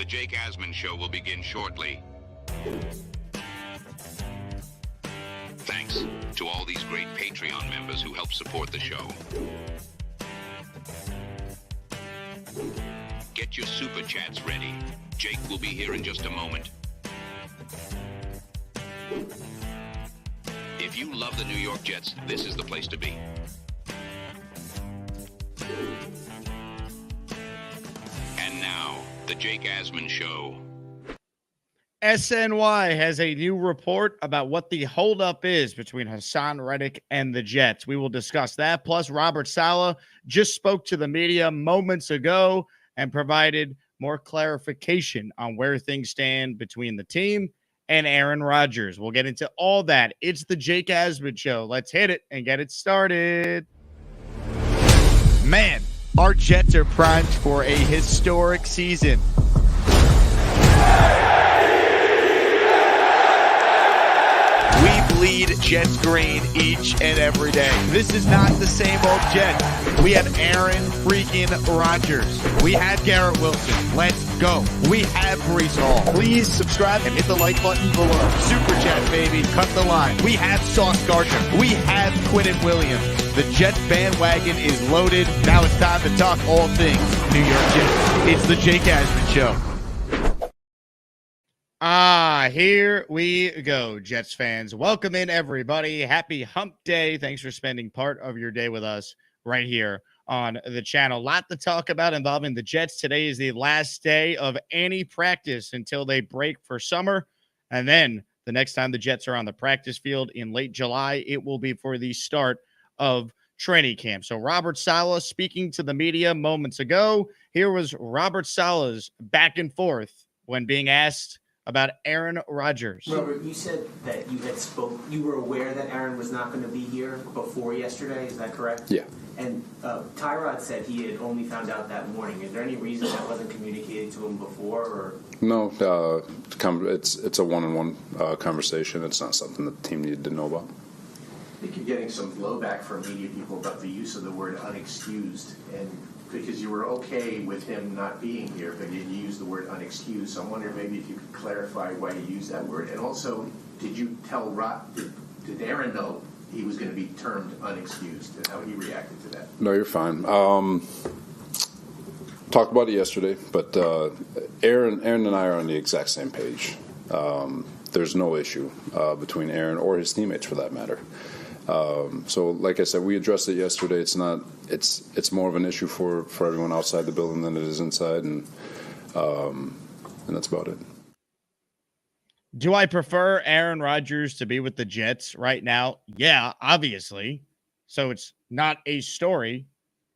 The Jake Asman Show will begin shortly. Thanks to all these great Patreon members who help support the show. Get your super chats ready. Jake will be here in just a moment. If you love the New York Jets, this is the place to be. And now, the Jake Asman Show. SNY has a new report about what the holdup is between Haason Reddick and the Jets. We will discuss that. Plus, Robert Saleh just spoke to the media moments ago and provided more clarification on where things stand between the team and Aaron Rodgers. We'll get into all that. It's the Jake Asman Show. Let's hit it and get it started. Man, our Jets are primed for a historic season. We bleed Jets green each and every day. This is not the same old Jets. We have Aaron freaking Rodgers. We have Garrett Wilson. Let's go. We have Breece Hall. Please subscribe and hit the like button below. Super chat, baby. Cut the line. We have Sauce Gardner. We have Quinnen Williams. The Jets bandwagon is loaded. Now it's time to talk all things New York Jets. It's the Jake Asman Show. Here we go, Jets fans. Welcome in, everybody. Happy hump day. Thanks for spending part of your day with us right here on the channel. A lot to talk about involving the Jets. Today is the last day of any practice until they break for summer. And then the next time the Jets are on the practice field in late July, it will be for the start of training camp. So Robert Saleh speaking to the media moments ago. Here was Robert Saleh's back and forth when being asked about Aaron Rodgers. Robert, you said that you were aware that Aaron was not going to be here before yesterday. Is that correct? Yeah. And Tyrod said he had only found out that morning. Is there any reason that wasn't communicated to him before? Or? No, it's a one-on-one conversation. It's not something that the team needed to know about. I think you're getting some blowback from media people about the use of the word unexcused, and because you were okay with him not being here, but you used the word unexcused. So I'm wondering maybe if you could clarify why you used that word. And also, did you tell did Aaron know he was going to be termed unexcused, and how he reacted to that? No, you're fine. Talked about it yesterday, but Aaron and I are on the exact same page. There's no issue between Aaron or his teammates, for that matter. So, like I said, we addressed it yesterday. It's more of an issue for everyone outside the building than it is inside, and that's about it. Do I prefer Aaron Rodgers to be with the Jets right now? Yeah, obviously. So it's not a story,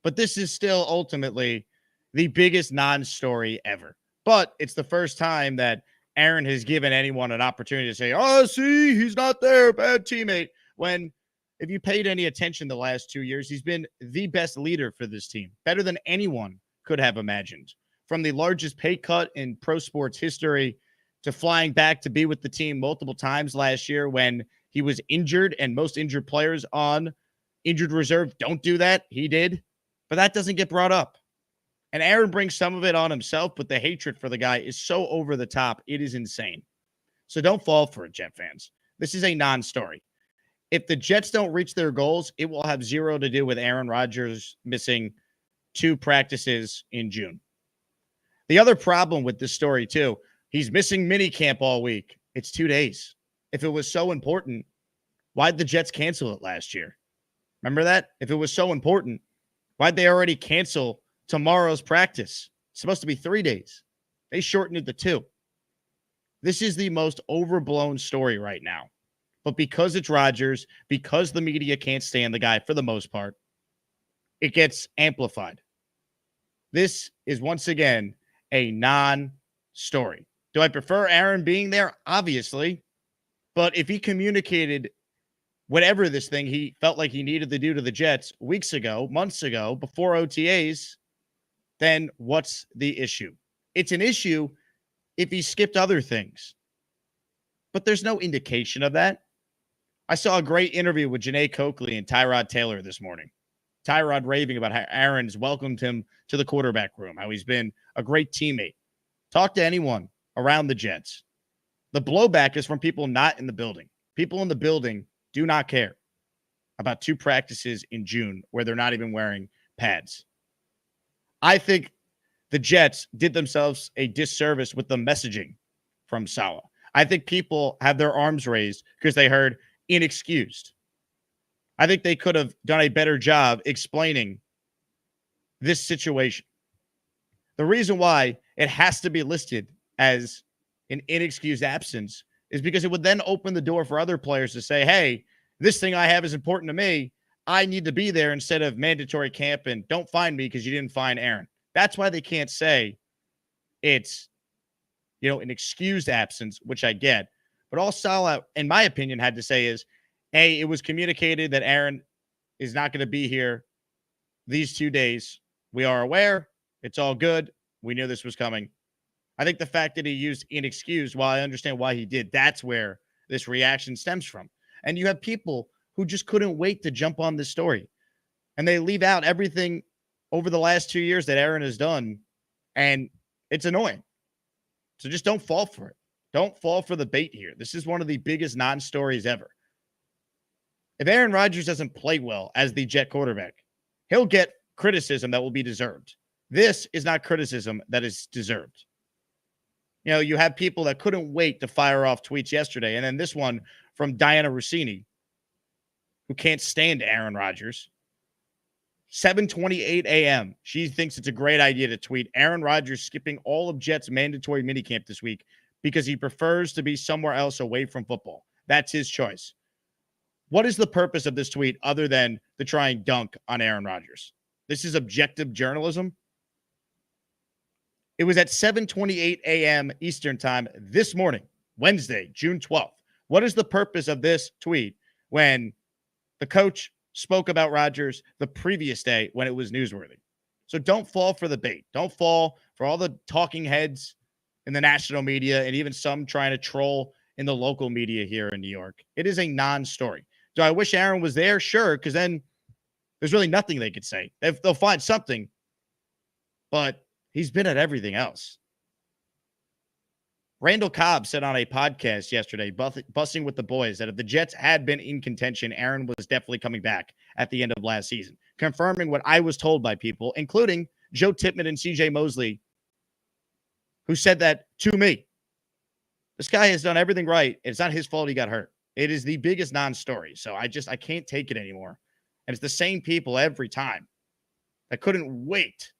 but this is still ultimately the biggest non-story ever. But it's the first time that Aaron has given anyone an opportunity to say, oh, see, he's not there, bad teammate. When, if you paid any attention the last 2 years, he's been the best leader for this team, better than anyone could have imagined. From the largest pay cut in pro sports history to flying back to be with the team multiple times last year when he was injured, and most injured players on injured reserve don't do that. He did, but that doesn't get brought up. And Aaron brings some of it on himself, but the hatred for the guy is so over the top. It is insane. So don't fall for it, Jet fans. This is a non-story. If the Jets don't reach their goals, it will have zero to do with Aaron Rodgers missing 2 practices in June. The other problem with this story, too, he's missing minicamp all week. It's 2 days. If it was so important, why'd the Jets cancel it last year? Remember that? If it was so important, why'd they already cancel tomorrow's practice? It's supposed to be 3 days. They shortened it to 2. This is the most overblown story right now. But because it's Rodgers, because the media can't stand the guy for the most part, it gets amplified. This is once again a non-story. Do I prefer Aaron being there? Obviously. But if he communicated whatever this thing he felt like he needed to do to the Jets weeks ago, months ago, before OTAs, then what's the issue? It's an issue if he skipped other things. But there's no indication of that. I saw a great interview with Janae Coakley and Tyrod Taylor this morning. Tyrod raving about how Aaron's welcomed him to the quarterback room, how he's been a great teammate. Talk to anyone around the Jets. The blowback is from people not in the building. People in the building do not care about 2 practices in June where they're not even wearing pads. I think the Jets did themselves a disservice with the messaging from Saleh. I think people have their arms raised because they heard inexcused. I think they could have done a better job explaining this situation. The reason why it has to be listed as an inexcused absence is because it would then open the door for other players to say, hey, this thing I have is important to me. I need to be there instead of mandatory camp, and don't find me because you didn't find Aaron. That's why they can't say it's, an excused absence, which I get. But all Saleh, in my opinion, had to say is, A, it was communicated that Aaron is not going to be here these 2 days. We are aware. It's all good. We knew this was coming. I think the fact that he used inexcused, while I understand why he did, that's where this reaction stems from. And you have people who just couldn't wait to jump on this story. And they leave out everything over the last 2 years that Aaron has done. And it's annoying. So just don't fall for it. Don't fall for the bait here. This is one of the biggest non-stories ever. If Aaron Rodgers doesn't play well as the Jet quarterback, he'll get criticism that will be deserved. This is not criticism that is deserved. You have people that couldn't wait to fire off tweets yesterday. And then this one from Diana Rossini, who can't stand Aaron Rodgers. 7:28 a.m. She thinks it's a great idea to tweet Aaron Rodgers skipping all of Jets' mandatory minicamp this week because he prefers to be somewhere else away from football. That's his choice. What is the purpose of this tweet other than to try and dunk on Aaron Rodgers? This is objective journalism. It was at 7:28 a.m. Eastern time this morning, Wednesday, June 12th. What is the purpose of this tweet when the coach spoke about Rodgers the previous day when it was newsworthy? So don't fall for the bait. Don't fall for all the talking heads in the national media and even some trying to troll in the local media here in New York. It is a non-story. Do I wish Aaron was there? Sure, because then there's really nothing they could say. They'll find something, but he's been at everything else. Randall Cobb said on a podcast yesterday, bussing with the boys, that if the Jets had been in contention, Aaron was definitely coming back at the end of last season, confirming what I was told by people, including Joe Tippmann and CJ Mosley, who said that to me. This guy has done everything right. It's not his fault he got hurt. It is the biggest non-story. So I can't take it anymore. And it's the same people every time that couldn't wait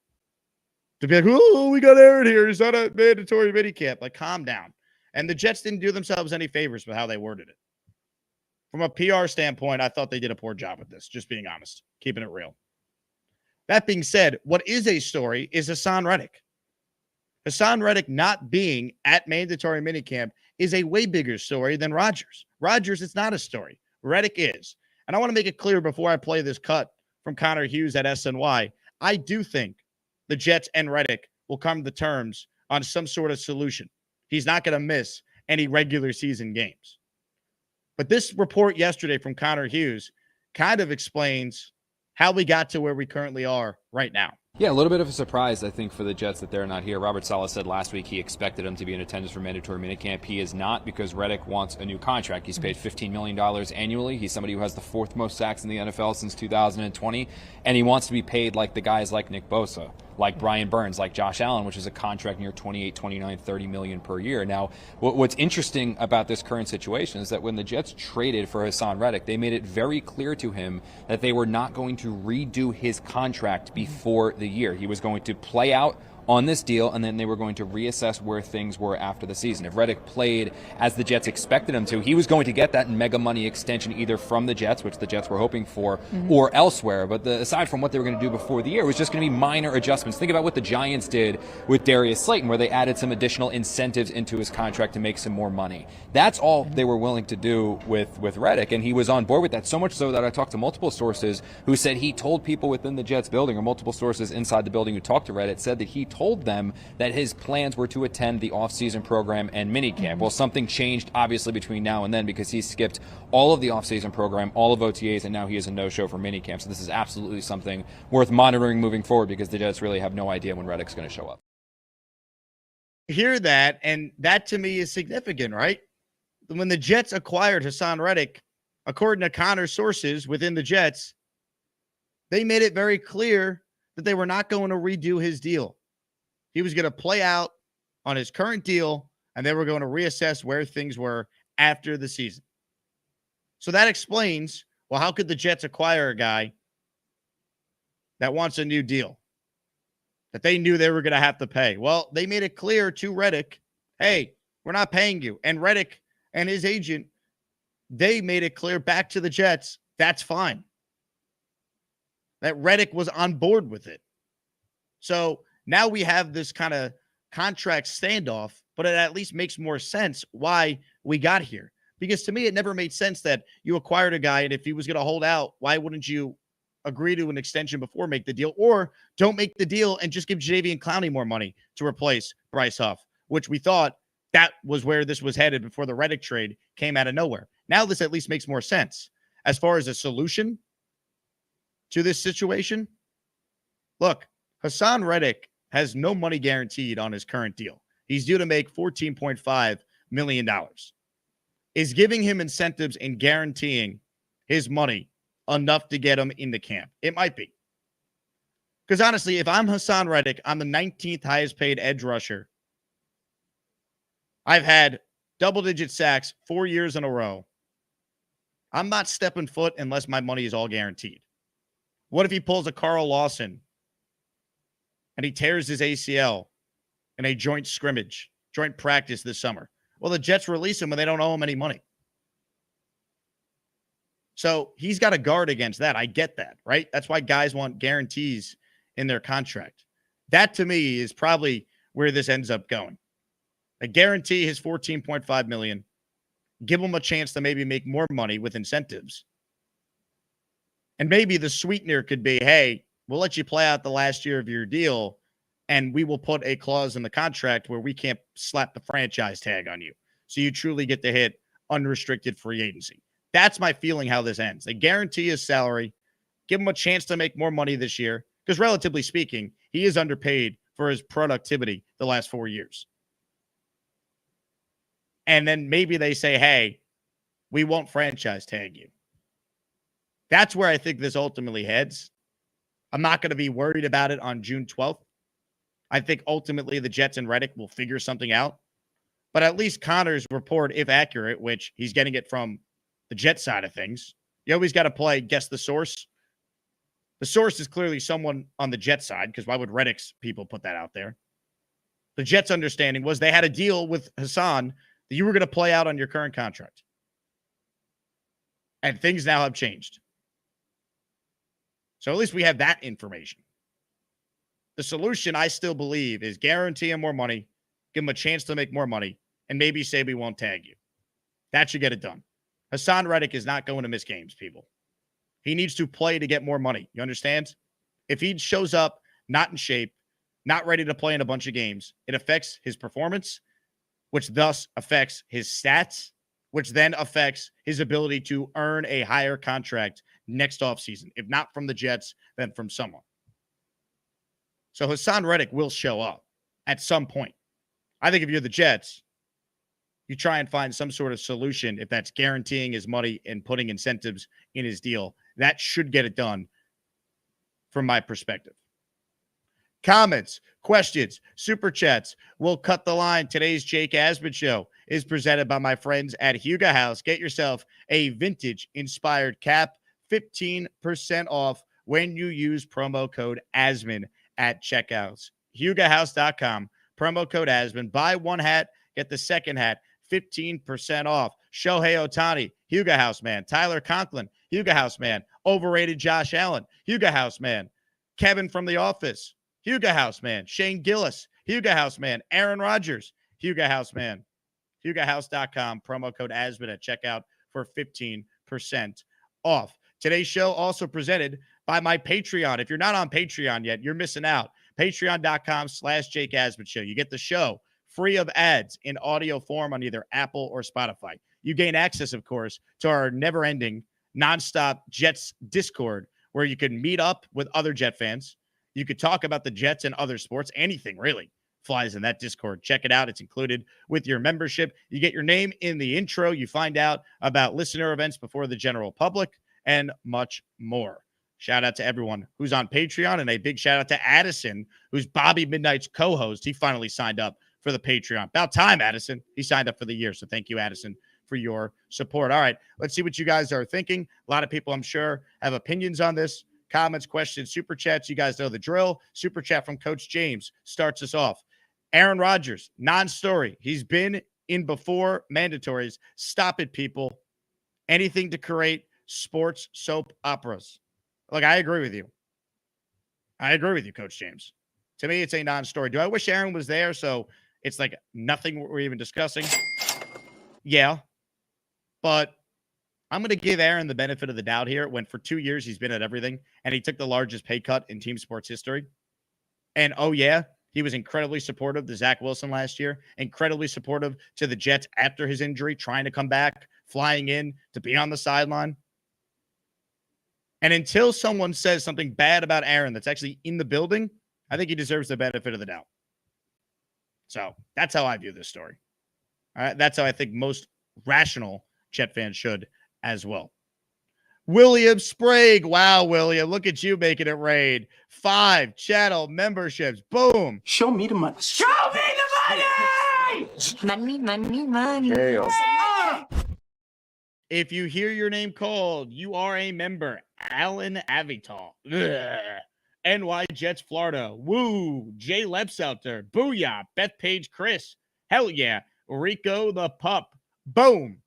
to be like, oh, we got Aaron here. He's not a mandatory minicamp. Like, calm down. And the Jets didn't do themselves any favors with how they worded it. From a PR standpoint, I thought they did a poor job with this, just being honest, keeping it real. That being said, what is a story is Haason Reddick. Haason Reddick not being at mandatory minicamp is a way bigger story than Rodgers. Rodgers, it's not a story. Reddick is. And I want to make it clear before I play this cut from Connor Hughes at SNY, I do think the Jets and Reddick will come to terms on some sort of solution. He's not going to miss any regular season games. But this report yesterday from Connor Hughes kind of explains how we got to where we currently are right now. Yeah, a little bit of a surprise, I think, for the Jets that they're not here. Robert Saleh said last week he expected him to be in attendance for mandatory minicamp. He is not, because Reddick wants a new contract. He's paid $15 million annually. He's somebody who has the 4th most sacks in the NFL since 2020, and he wants to be paid like the guys like Nick Bosa, like Brian Burns, like Josh Allen, which is a contract near 28, 29, 30 million per year. Now, what's interesting about this current situation is that when the Jets traded for Haason Reddick, they made it very clear to him that they were not going to redo his contract before the year. He was going to play out on this deal, and then they were going to reassess where things were after the season. If Reddick played as the Jets expected him to, he was going to get that mega money extension either from the Jets, which the Jets were hoping for, or elsewhere. But aside from what they were going to do before the year, it was just going to be minor adjustments. Think about what the Giants did with Darius Slayton, where they added some additional incentives into his contract to make some more money. That's all they were willing to do with Reddick, and he was on board with that, so much so that I talked to multiple sources who said he told people within the Jets building, or multiple sources inside the building who talked to Reddick, said that he told them that his plans were to attend the off-season program and minicamp. Well, something changed obviously between now and then, because he skipped all of the off-season program, all of OTAs, and now he is a no-show for minicamp. So this is absolutely something worth monitoring moving forward, because the Jets really have no idea when Reddick's going to show up. hear that, and that to me is significant, right? When the Jets acquired Haason Reddick, according to Connor's sources within the Jets, they made it very clear that they were not going to redo his deal. He was going to play out on his current deal, and they were going to reassess where things were after the season. So that explains, well, how could the Jets acquire a guy that wants a new deal that they knew they were going to have to pay? Well, they made it clear to Reddick, hey, we're not paying you. And Reddick and his agent, they made it clear back to the Jets, that's fine. That Reddick was on board with it. So now we have this kind of contract standoff, but it at least makes more sense why we got here. Because to me, it never made sense that you acquired a guy, and if he was going to hold out, why wouldn't you agree to an extension before make the deal? Or don't make the deal and just give Jadeveon Clowney more money to replace Bryce Huff, which we thought that was where this was headed before the Reddick trade came out of nowhere. Now this at least makes more sense. As far as a solution to this situation, look, Haason Reddick has no money guaranteed on his current deal. He's due to make $14.5 million. Is giving him incentives and guaranteeing his money enough to get him in the camp? It might be. Because honestly, if I'm Haason Reddick, I'm the 19th highest paid edge rusher. I've had double-digit sacks 4 years in a row. I'm not stepping foot unless my money is all guaranteed. What if he pulls a Carl Lawson and he tears his ACL in a joint practice this summer? Well, the Jets release him and they don't owe him any money. So he's got to guard against that. I get that, right? That's why guys want guarantees in their contract. That to me is probably where this ends up going. A guarantee his $14.5 million. Give him a chance to maybe make more money with incentives. And maybe the sweetener could be, hey, we'll let you play out the last year of your deal, and we will put a clause in the contract where we can't slap the franchise tag on you. So you truly get to hit unrestricted free agency. That's my feeling how this ends. They guarantee his salary, give him a chance to make more money this year, because relatively speaking, he is underpaid for his productivity the last 4 years. And then maybe they say, hey, we won't franchise tag you. That's where I think this ultimately heads. I'm not going to be worried about it on June 12th. I think ultimately the Jets and Reddick will figure something out. But at least Connor's report, if accurate, which he's getting it from the Jet side of things, you always got to play guess the source. The source is clearly someone on the Jet side, because why would Reddick's people put that out there? The Jets' understanding was they had a deal with Haason that you were going to play out on your current contract. And things now have changed. So at least we have that information. The solution, I still believe, is guarantee him more money, give him a chance to make more money, and maybe say we won't tag you. That should get it done. Haason Reddick is not going to miss games, people. He needs to play to get more money. You understand? If he shows up not in shape, not ready to play in a bunch of games, it affects his performance, which thus affects his stats, which then affects his ability to earn a higher contract next offseason. If not from the Jets, then from someone. So Haason Reddick will show up at some point. I think if you're the Jets, you try and find some sort of solution. If that's guaranteeing his money and putting incentives in his deal, that should get it done from my perspective. Comments, questions, super chats. We'll cut the line. Today's Jake Asman Show is presented by my friends at Huga House. Get yourself a vintage-inspired cap, 15% off when you use promo code Asman at checkouts. HugaHouse.com, promo code Asman. Buy one hat, get the second hat, 15% off. Shohei Ohtani, Huga House man. Tyler Conklin, Huga House man. Overrated Josh Allen, Huga House man. Kevin from The Office, Huga House man. Shane Gillis, Huga House man. Aaron Rodgers, Huga House man. HugaHouse.com, promo code Asman at checkout for 15% off. Today's show also presented by my Patreon. If you're not on Patreon yet, you're missing out. Patreon.com/Jake Asman Show. You get the show free of ads in audio form on either Apple or Spotify. You gain access, of course, to our never-ending, nonstop Jets Discord, where you can meet up with other Jet fans. You could talk about the Jets and other sports, anything really. flies in that Discord. Check it out. It's included with your membership. You get your name in the intro. You find out about listener events before the general public and much more. Shout out to everyone who's on Patreon, and a big shout out to Addison, who's Bobby Midnight's co-host. He finally signed up for the Patreon. About time, Addison. He signed up for the year, so thank you, Addison, for your support. All right, let's see what you guys are thinking. A lot of people, I'm sure, have opinions on this. Comments, questions, super chats. You guys know the drill. Super chat from Coach James starts us off. Aaron Rodgers, non-story. He's been in before mandatories. Stop it, people. Anything to create sports soap operas. Look, I agree with you. I agree with you, Coach James. To me, it's a non-story. Do I wish Aaron was there so it's like nothing we're even discussing? Yeah. But I'm going to give Aaron the benefit of the doubt here when for 2 years he's been at everything and he took the largest pay cut in team sports history. And, oh, yeah, he was incredibly supportive to Zach Wilson last year, incredibly supportive to the Jets after his injury, trying to come back, flying in to be on the sideline. And until someone says something bad about Aaron that's actually in the building, I think he deserves the benefit of the doubt. So that's how I view this story. All right, that's how I think most rational Jet fans should as well. William Sprague. Wow, William, look at you making it rain. 5 channel memberships. Boom. Show me the money. Show me the money! Money. If you hear your name called, you are a member. Alan Avital. Ugh. NY Jets, Florida. Woo. Jay Leps out there. Booyah. Bethpage Chris. Hell yeah. Rico the Pup. Boom.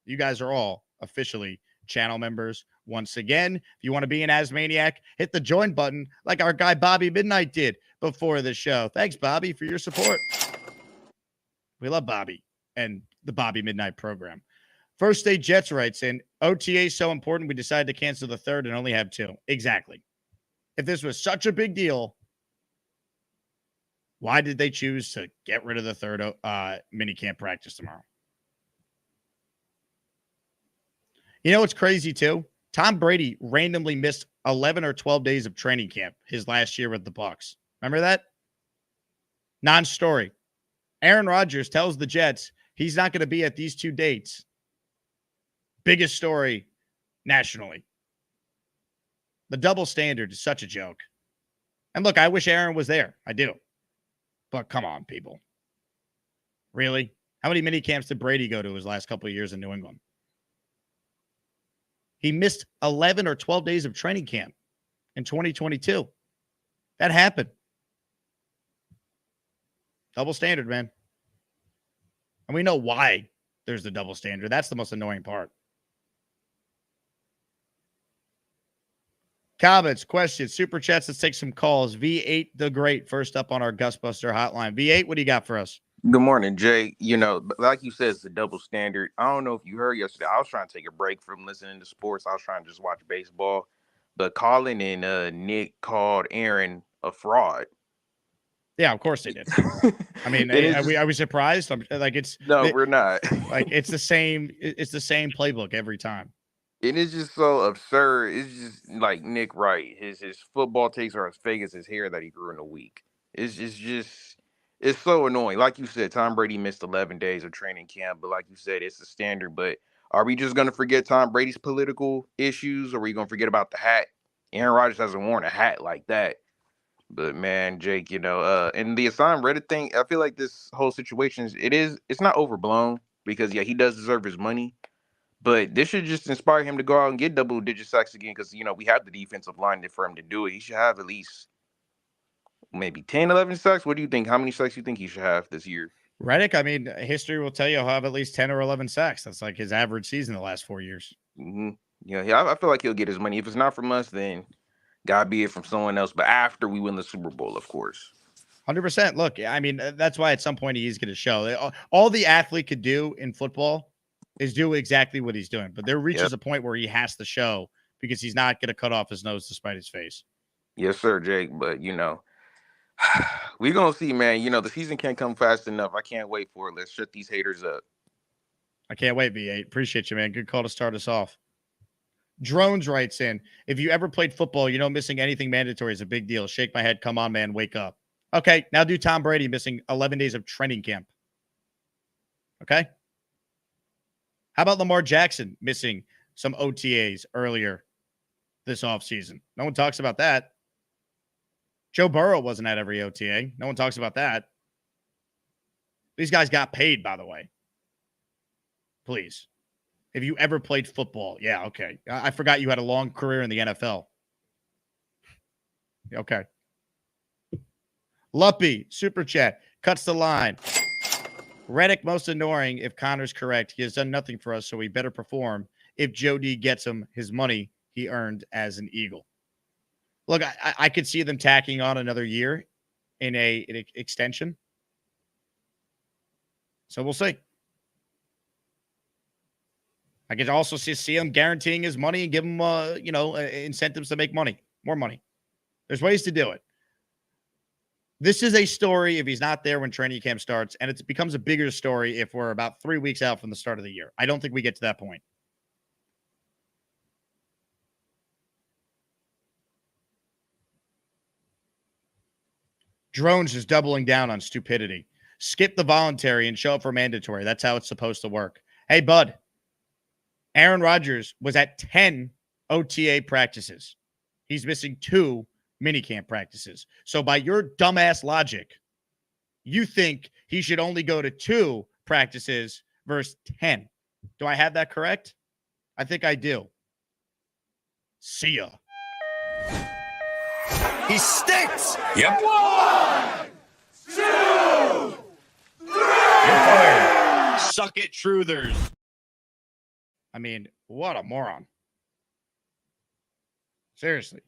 You guys are all officially channel members. Once again, if you want to be an Asmaniac, hit the join button like our guy Bobby Midnight did before the show. Thanks, Bobby, for your support. We love Bobby and the Bobby Midnight program. First Day Jets writes in, OTA is so important, we decided to cancel the third and only have 2. Exactly. If this was such a big deal, why did they choose to get rid of the third minicamp practice tomorrow? You know what's crazy, too? Tom Brady randomly missed 11 or 12 days of training camp his last year with the Bucs. Remember that? Non-story. Aaron Rodgers tells the Jets he's not going to be at these 2 dates. Biggest story nationally. The double standard is such a joke. And look, I wish Aaron was there. I do. But come on, people. Really? How many mini camps did Brady go to his last couple of years in New England? He missed 11 or 12 days of training camp in 2022. That happened. Double standard, man. And we know why there's the double standard. That's the most annoying part. Comments, questions, super chats. Let's take some calls. V8 the Great, first up on our Gustbuster hotline. V8, what do you got for us? Good morning, Jay. You know, like you said, it's a double standard. I don't know if you heard yesterday. I was trying to take a break from listening to sports. I was trying to just watch baseball. But Colin and Nick called Aaron a fraud. Yeah, of course they did. I mean, are we surprised? We're not. Like it's the same playbook every time. It is just so absurd. It's just like Nick Wright. His football takes are as fake as his hair that he grew in a week. It's so annoying. Like you said, Tom Brady missed 11 days of training camp, but like you said, it's a standard. But are we just going to forget Tom Brady's political issues, or are we going to forget about the hat? Aaron Rodgers hasn't worn a hat like that. But man, Jake, and the Haason Reddick thing, I feel like this whole situation it's not overblown because he does deserve his money. But this should just inspire him to go out and get double-digit sacks again because, we have the defensive line for him to do it. He should have at least maybe 10, 11 sacks. What do you think? How many sacks do you think he should have this year? Reddick, I mean, history will tell you he'll have at least 10 or 11 sacks. That's like his average season the last 4 years. Mm-hmm. Yeah, I feel like he'll get his money. If it's not from us, then God be it from someone else. But after we win the Super Bowl, of course. 100%. Look, I mean, that's why at some point he's going to show. All the athlete could do in football is do exactly what he's doing. But there reaches a point where he has to show because he's not going to cut off his nose to spite his face. Yes, sir, Jake. But, we're going to see, man. The season can't come fast enough. I can't wait for it. Let's shut these haters up. I can't wait, V8. Appreciate you, man. Good call to start us off. Drones writes in, if you ever played football, missing anything mandatory is a big deal. Shake my head. Come on, man. Wake up. Okay, now do Tom Brady missing 11 days of training camp. Okay? How about Lamar Jackson missing some OTAs earlier this offseason? No one talks about that. Joe Burrow wasn't at every OTA. No one talks about that. These guys got paid, by the way. Please. If you ever played football, yeah, okay. I forgot you had a long career in the NFL. Okay. Luppy, super chat, cuts the line. Reddick, most annoying if Connor's correct. He has done nothing for us, so we better perform if Joe D gets him his money he earned as an Eagle. Look, I could see them tacking on another year in an extension. So we'll see. I could also see him guaranteeing his money and give him, incentives to make money, more money. There's ways to do it. This is a story if he's not there when training camp starts, and it becomes a bigger story if we're about 3 weeks out from the start of the year. I don't think we get to that point. Drones is doubling down on stupidity. Skip the voluntary and show up for mandatory. That's how it's supposed to work. Hey, bud. Aaron Rodgers was at 10 OTA practices. He's missing 2 minicamp practices. So by your dumbass logic, you think he should only go to 2 practices versus 10. Do I have that correct? I think I do. See ya. He stinks. Yep. 1, 2, 3. You're fired. Suck it, truthers. I mean, what a moron. Seriously.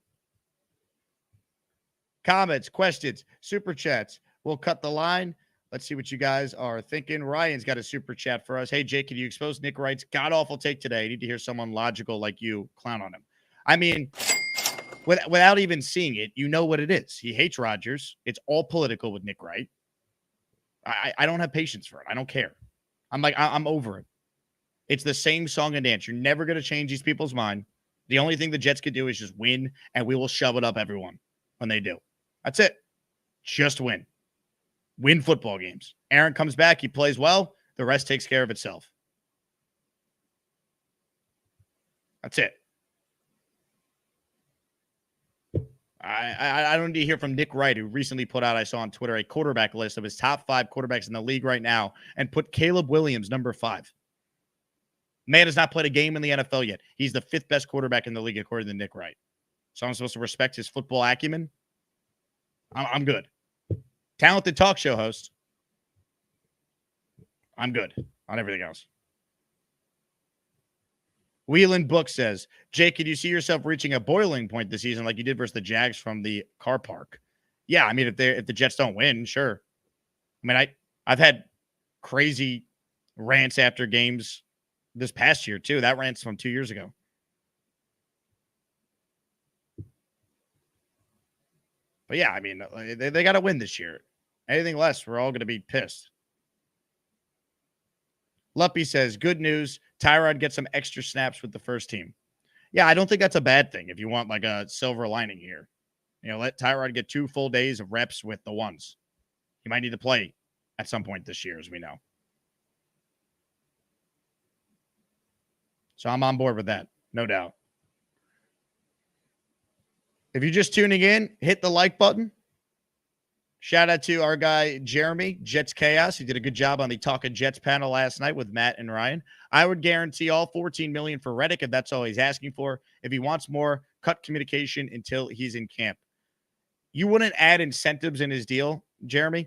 Comments, questions, super chats. We'll cut the line. Let's see what you guys are thinking. Ryan's got a super chat for us. Hey, Jake, can you expose Nick Wright's god-awful take today? I need to hear someone logical like you clown on him. I mean, without even seeing it, you know what it is. He hates Rodgers. It's all political with Nick Wright. I don't have patience for it. I don't care. I'm over it. It's the same song and dance. You're never going to change these people's mind. The only thing the Jets could do is just win, and we will shove it up everyone when they do. That's it. Just win. Win football games. Aaron comes back. He plays well. The rest takes care of itself. That's it. I don't need to hear from Nick Wright, who recently put out, I saw on Twitter, a quarterback list of his top 5 quarterbacks in the league right now and put Caleb Williams number 5. Man has not played a game in the NFL yet. He's the 5th best quarterback in the league, according to Nick Wright. So I'm supposed to respect his football acumen? I'm good. Talented talk show host. I'm good on everything else. Wheelan Book says, Jake, could you see yourself reaching a boiling point this season like you did versus the Jags from the car park? Yeah, I mean, if the Jets don't win, sure. I mean, I've had crazy rants after games this past year, too. That rant's from 2 years ago. But yeah, I mean, they got to win this year. Anything less, we're all going to be pissed. Luppy says, good news. Tyrod gets some extra snaps with the first team. Yeah, I don't think that's a bad thing if you want like a silver lining here. You know, let Tyrod get 2 full days of reps with the ones. He might need to play at some point this year, as we know. So I'm on board with that, no doubt. If you're just tuning in, hit the like button. Shout out to our guy, Jeremy, Jets Chaos. He did a good job on the Talking Jets panel last night with Matt and Ryan. I would guarantee all $14 million for Reddick if that's all he's asking for. If he wants more, cut communication until he's in camp. You wouldn't add incentives in his deal, Jeremy?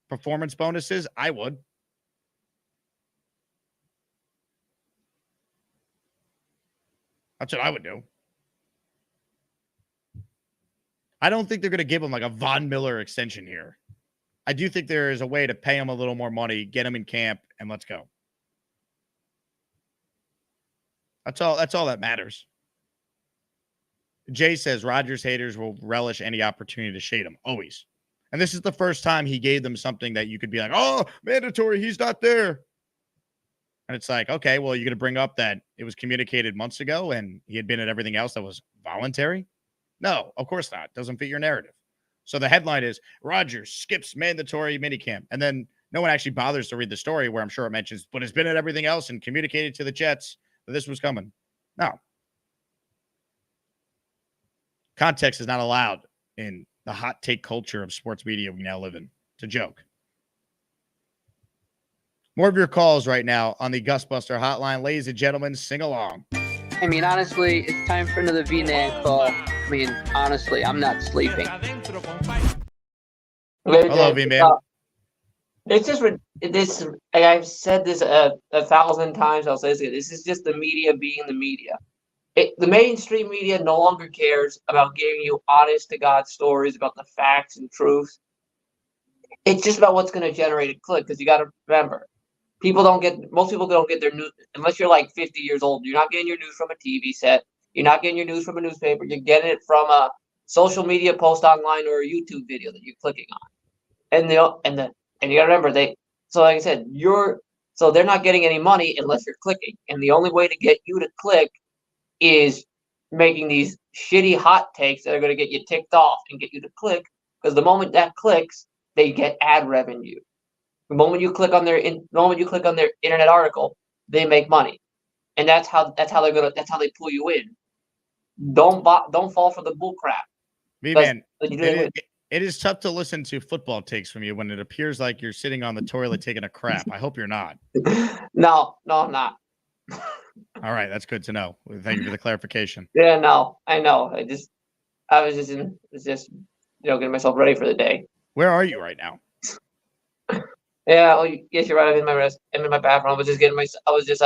Performance bonuses? I would. That's what I would do. I don't think they're going to give him like a Von Miller extension here. I do think there is a way to pay him a little more money, get him in camp, and let's go. That's all that matters. Jay says Rodgers haters will relish any opportunity to shade him. Always. And this is the first time he gave them something that you could be like, oh, mandatory, he's not there. And it's like, okay, well, you're going to bring up that it was communicated months ago and he had been at everything else that was voluntary? No, of course not. Doesn't fit your narrative. So the headline is Rodgers skips mandatory minicamp. And then no one actually bothers to read the story where I'm sure it mentions, but has been at everything else and communicated to the Jets that this was coming. No. Context is not allowed in the hot take culture of sports media we now live in. It's a joke. More of your calls right now on the Gusbuster hotline. Ladies and gentlemen, sing along. I mean, honestly, it's time for another V-Man call. I mean, honestly, I'm not sleeping. Hello, V-Man. It's just this. I've said this 1,000 times. I'll say this again. This is just the media being the media. The mainstream media no longer cares about giving you honest to God stories about the facts and truth. It's just about what's going to generate a click. Because you got to remember, most people don't get their news unless you're like 50 years old. You're not getting your news from a TV set. You're not getting your news from a newspaper. You're getting it from a social media post online or a YouTube video that you're clicking on. And you gotta remember so like I said, so they're not getting any money unless you're clicking. And the only way to get you to click is making these shitty hot takes that are going to get you ticked off and get you to click, because the moment that clicks, they get ad revenue. The moment you click on their internet article, they make money. And that's how they pull you in. Don't fall for the bull crap. V-Man, it is tough to listen to football takes from you when it appears like you're sitting on the toilet taking a crap. I hope you're not. No, I'm not. All right, that's good to know. Thank you for the clarification. Yeah, no, I know. I was just getting myself ready for the day. Where are you right now? Yeah, yes, you're right. I'm in my bathroom. I was just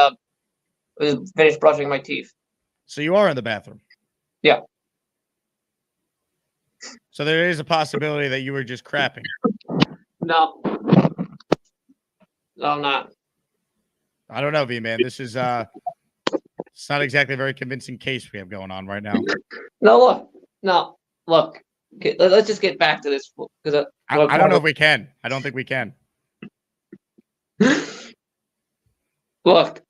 finished brushing my teeth. So you are in the bathroom? Yeah. So there is a possibility that you were just crapping. No, I'm not. I don't know, V-Man. This is it's not exactly a very convincing case we have going on right now. No, look. Okay, let's just get back to this because I don't know if we can. I don't think we can. Look,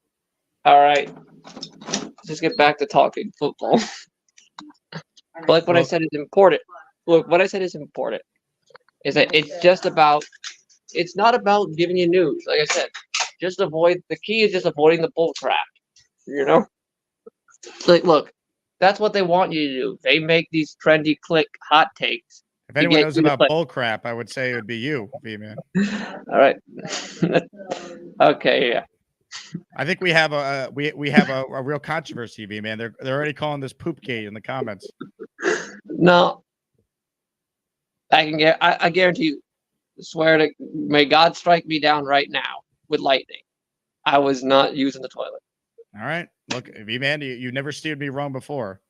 all right. Let's just get back to talking football. But what I said is important. Look, what I said is important. Is that it's not about giving you news. Like I said, the key is just avoiding the bull crap. Like, look, that's what they want you to do. They make these trendy click hot takes. If anyone knows about bull crap, I would say it would be you, V-Man. All right. Okay, yeah. I think we have a real controversy, V-Man. They're already calling this poopgate in the comments. No. I guarantee you, may God strike me down right now with lightning. I was not using the toilet. All right. Look, V-Man, you never steered me wrong before.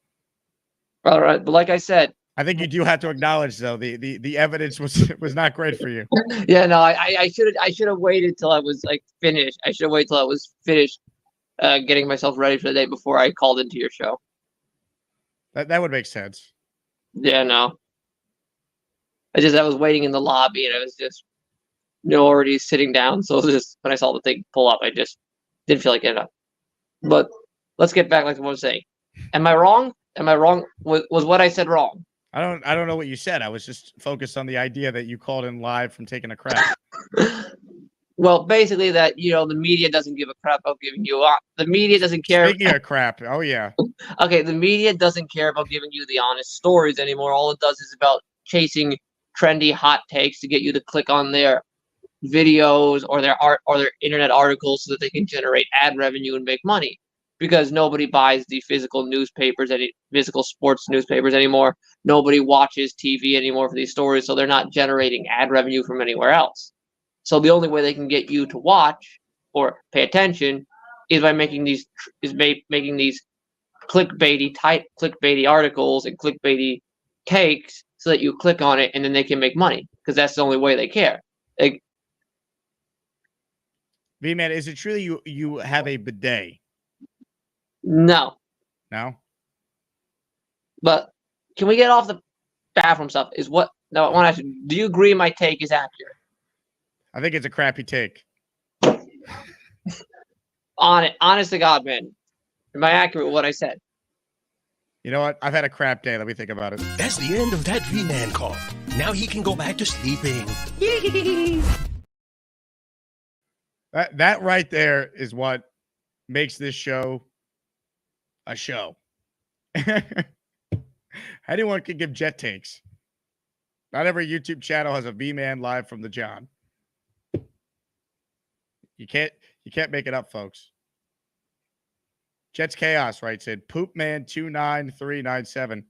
All right, but like I said, I think you do have to acknowledge though the evidence was not great for you. Yeah, no, I should have waited till I was finished. I should have waited till I was finished getting myself ready for the day before I called into your show. That would make sense. Yeah, no. I was waiting in the lobby and I was just already sitting down. So just when I saw the thing pull up, I just didn't feel like getting up. But let's get back like I was saying. Am I wrong? Was what I said wrong? I don't know what you said. I was just focused on the idea that you called in live from taking a crap. Well, basically that, the media doesn't give a crap about giving you the media doesn't care. Speaking of crap, oh yeah. Okay, the media doesn't care about giving you the honest stories anymore. All it does is about chasing trendy hot takes to get you to click on their videos or their art or their internet articles so that they can generate ad revenue and make money. Because nobody buys the physical sports newspapers anymore. Nobody watches TV anymore for these stories, so they're not generating ad revenue from anywhere else. So the only way they can get you to watch or pay attention is by making these clickbaity articles and clickbaity takes so that you click on it and then they can make money because that's the only way they care. V-Man, is it true that you have a bidet? No. But can we get off the bathroom stuff? I want to ask you, do you agree my take is accurate? I think it's a crappy take. Honest to God, man. Am I accurate with what I said? You know what? I've had a crap day. Let me think about it. That's the end of that V-Man call. Now he can go back to sleeping. That right there is what makes this show a show. Anyone can give jet takes. Not every YouTube channel has a V-Man live from the John. You can't make it up, folks. Jets Chaos writes in Poopman29397.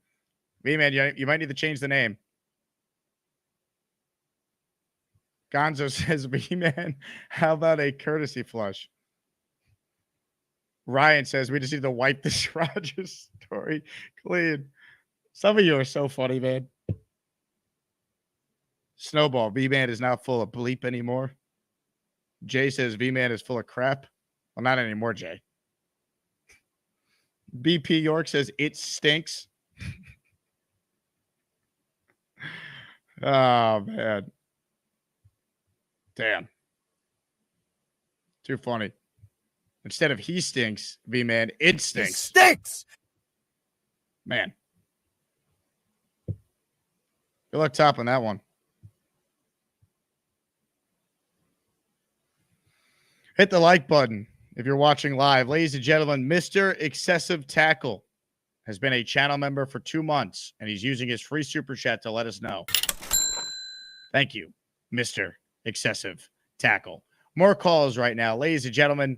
V-Man, you might need to change the name. Gonzo says, V-Man, how about a courtesy flush? Ryan says, we just need to wipe this Rogers story clean. Some of you are so funny, man. Snowball, V-Man is not full of bleep anymore. Jay says, V-Man is full of crap. Well, not anymore, Jay. BP York says, it stinks. Oh, man. Damn. Too funny. Instead of he stinks, V-Man, it stinks. It stinks! Man. Good luck top on that one. Hit the like button if you're watching live. Ladies and gentlemen, Mr. Excessive Tackle has been a channel member for 2 months, and he's using his free super chat to let us know. Thank you, Mr. Excessive Tackle. More calls right now. Ladies and gentlemen,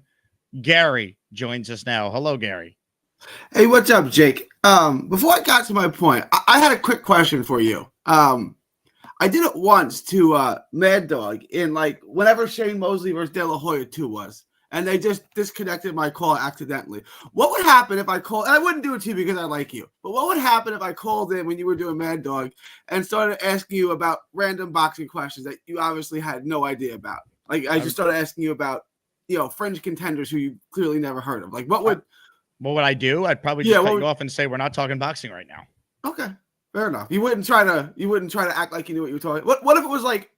Gary joins us now. Hello, Gary. Hey, what's up, Jake? Before I got to my point, I had a quick question for you. I did it once to Mad Dog in like whenever Shane Mosley versus De La Hoya 2 was, and they just disconnected my call accidentally. What would happen if I called? And I wouldn't do it to you because I like you, but what would happen if I called in when you were doing Mad Dog and started asking you about random boxing questions that you obviously had no idea about? Like I just started asking you about, fringe contenders who you clearly never heard of. Like what would I do? I'd probably just cut you off and say we're not talking boxing right now. Okay. Fair enough. You wouldn't try to act like you knew what you were talking. What if it was like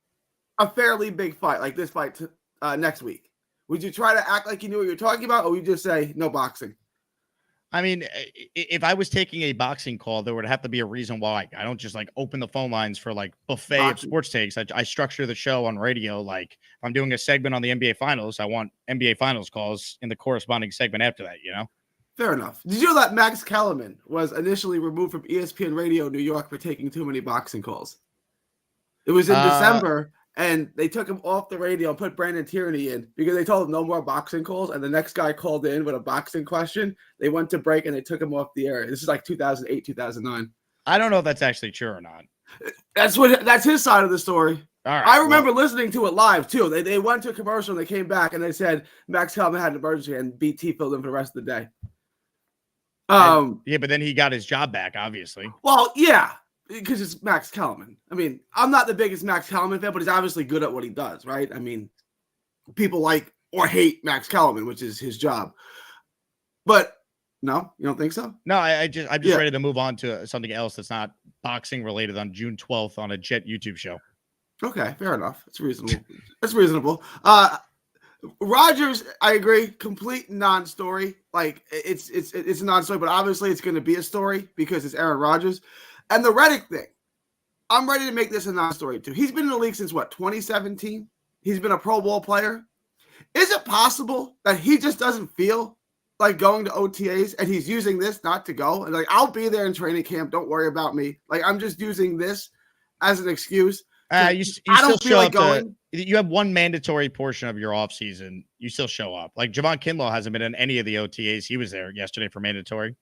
a fairly big fight, like this fight next week? Would you try to act like you knew what you were talking about, or would you just say no boxing? I mean, if I was taking a boxing call, there would have to be a reason why. I don't just like open the phone lines for like buffet of sports takes. I structure the show on radio. Like if I'm doing a segment on the NBA Finals, I want NBA Finals calls in the corresponding segment after that, Fair enough. Did you know that Max Kellerman was initially removed from ESPN Radio New York for taking too many boxing calls? It was in December, and they took him off the radio and put Brandon Tierney in because they told him no more boxing calls, and the next guy called in with a boxing question. They went to break, and they took him off the air. This is like 2008, 2009. I don't know if that's actually true or not. That's his side of the story. All right, I remember listening to it live, too. They went to a commercial, and they came back, and they said Max Kellerman had an emergency, and BT filled in for the rest of the day. Yeah, but then he got his job back, obviously. Well, yeah, because it's Max Kellerman. I mean, I'm not the biggest Max Kellerman fan, but he's obviously good at what he does, right? I mean, people like or hate Max Kellerman, which is his job. But no, you don't think so? No, I'm just ready to move on to something else that's not boxing related on June 12th on a Jet YouTube show. Okay, fair enough. It's reasonable. It's reasonable. Rogers, I agree. Complete non-story. Like it's a non-story, but obviously it's going to be a story because it's Aaron Rodgers. And the Reddick thing, I'm ready to make this a non-story too. He's been in the league since 2017. He's been a Pro Bowl player. Is it possible that he just doesn't feel like going to OTAs and he's using this not to go? And like, I'll be there in training camp. Don't worry about me. Like, I'm just using this as an excuse. You still show up. You have one mandatory portion of your offseason. You still show up. Like Javon Kinlaw hasn't been in any of the OTAs. He was there yesterday for mandatory.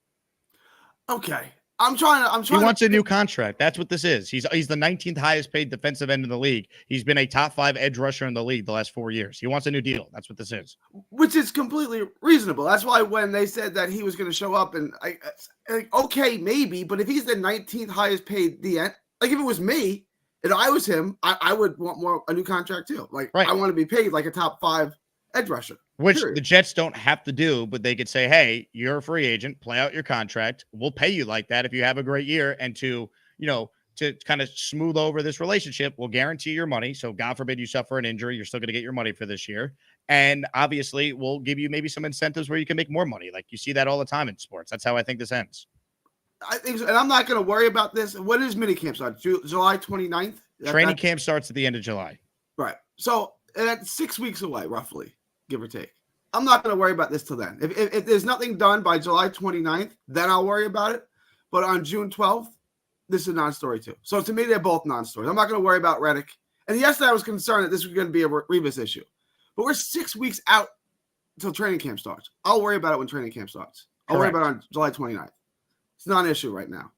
Okay. I'm trying. He wants a new contract. That's what this is. He's the 19th highest paid defensive end in the league. He's been a top 5 edge rusher in the league the last 4 years. He wants a new deal. That's what this is. Which is completely reasonable. That's why when they said that he was going to show up and okay, maybe, but if he's the 19th highest paid DN, like if it was me, if I was him, I would want a new contract too. Like I want to be paid like a top 5 edge rusher. Which the Jets don't have to do, but they could say, hey, you're a free agent, play out your contract. We'll pay you like that if you have a great year. And to kind of smooth over this relationship, we'll guarantee your money. So God forbid you suffer an injury, you're still going to get your money for this year. And obviously we'll give you maybe some incentives where you can make more money. Like you see that all the time in sports. That's how I think this ends. I think so. And I'm not going to worry about this. When is minicamp start? July 29th? Training camp starts at the end of July. Right. So that's 6 weeks away, roughly, give or take. I'm not going to worry about this till then. If there's nothing done by July 29th, then I'll worry about it. But on June 12th, this is a non-story too. So to me, they're both non-stories. I'm not going to worry about Reddick. And yesterday I was concerned that this was going to be a Revis issue. But we're 6 weeks out until training camp starts. I'll worry about it when training camp starts. I'll worry about it on July 29th. It's not an issue right now.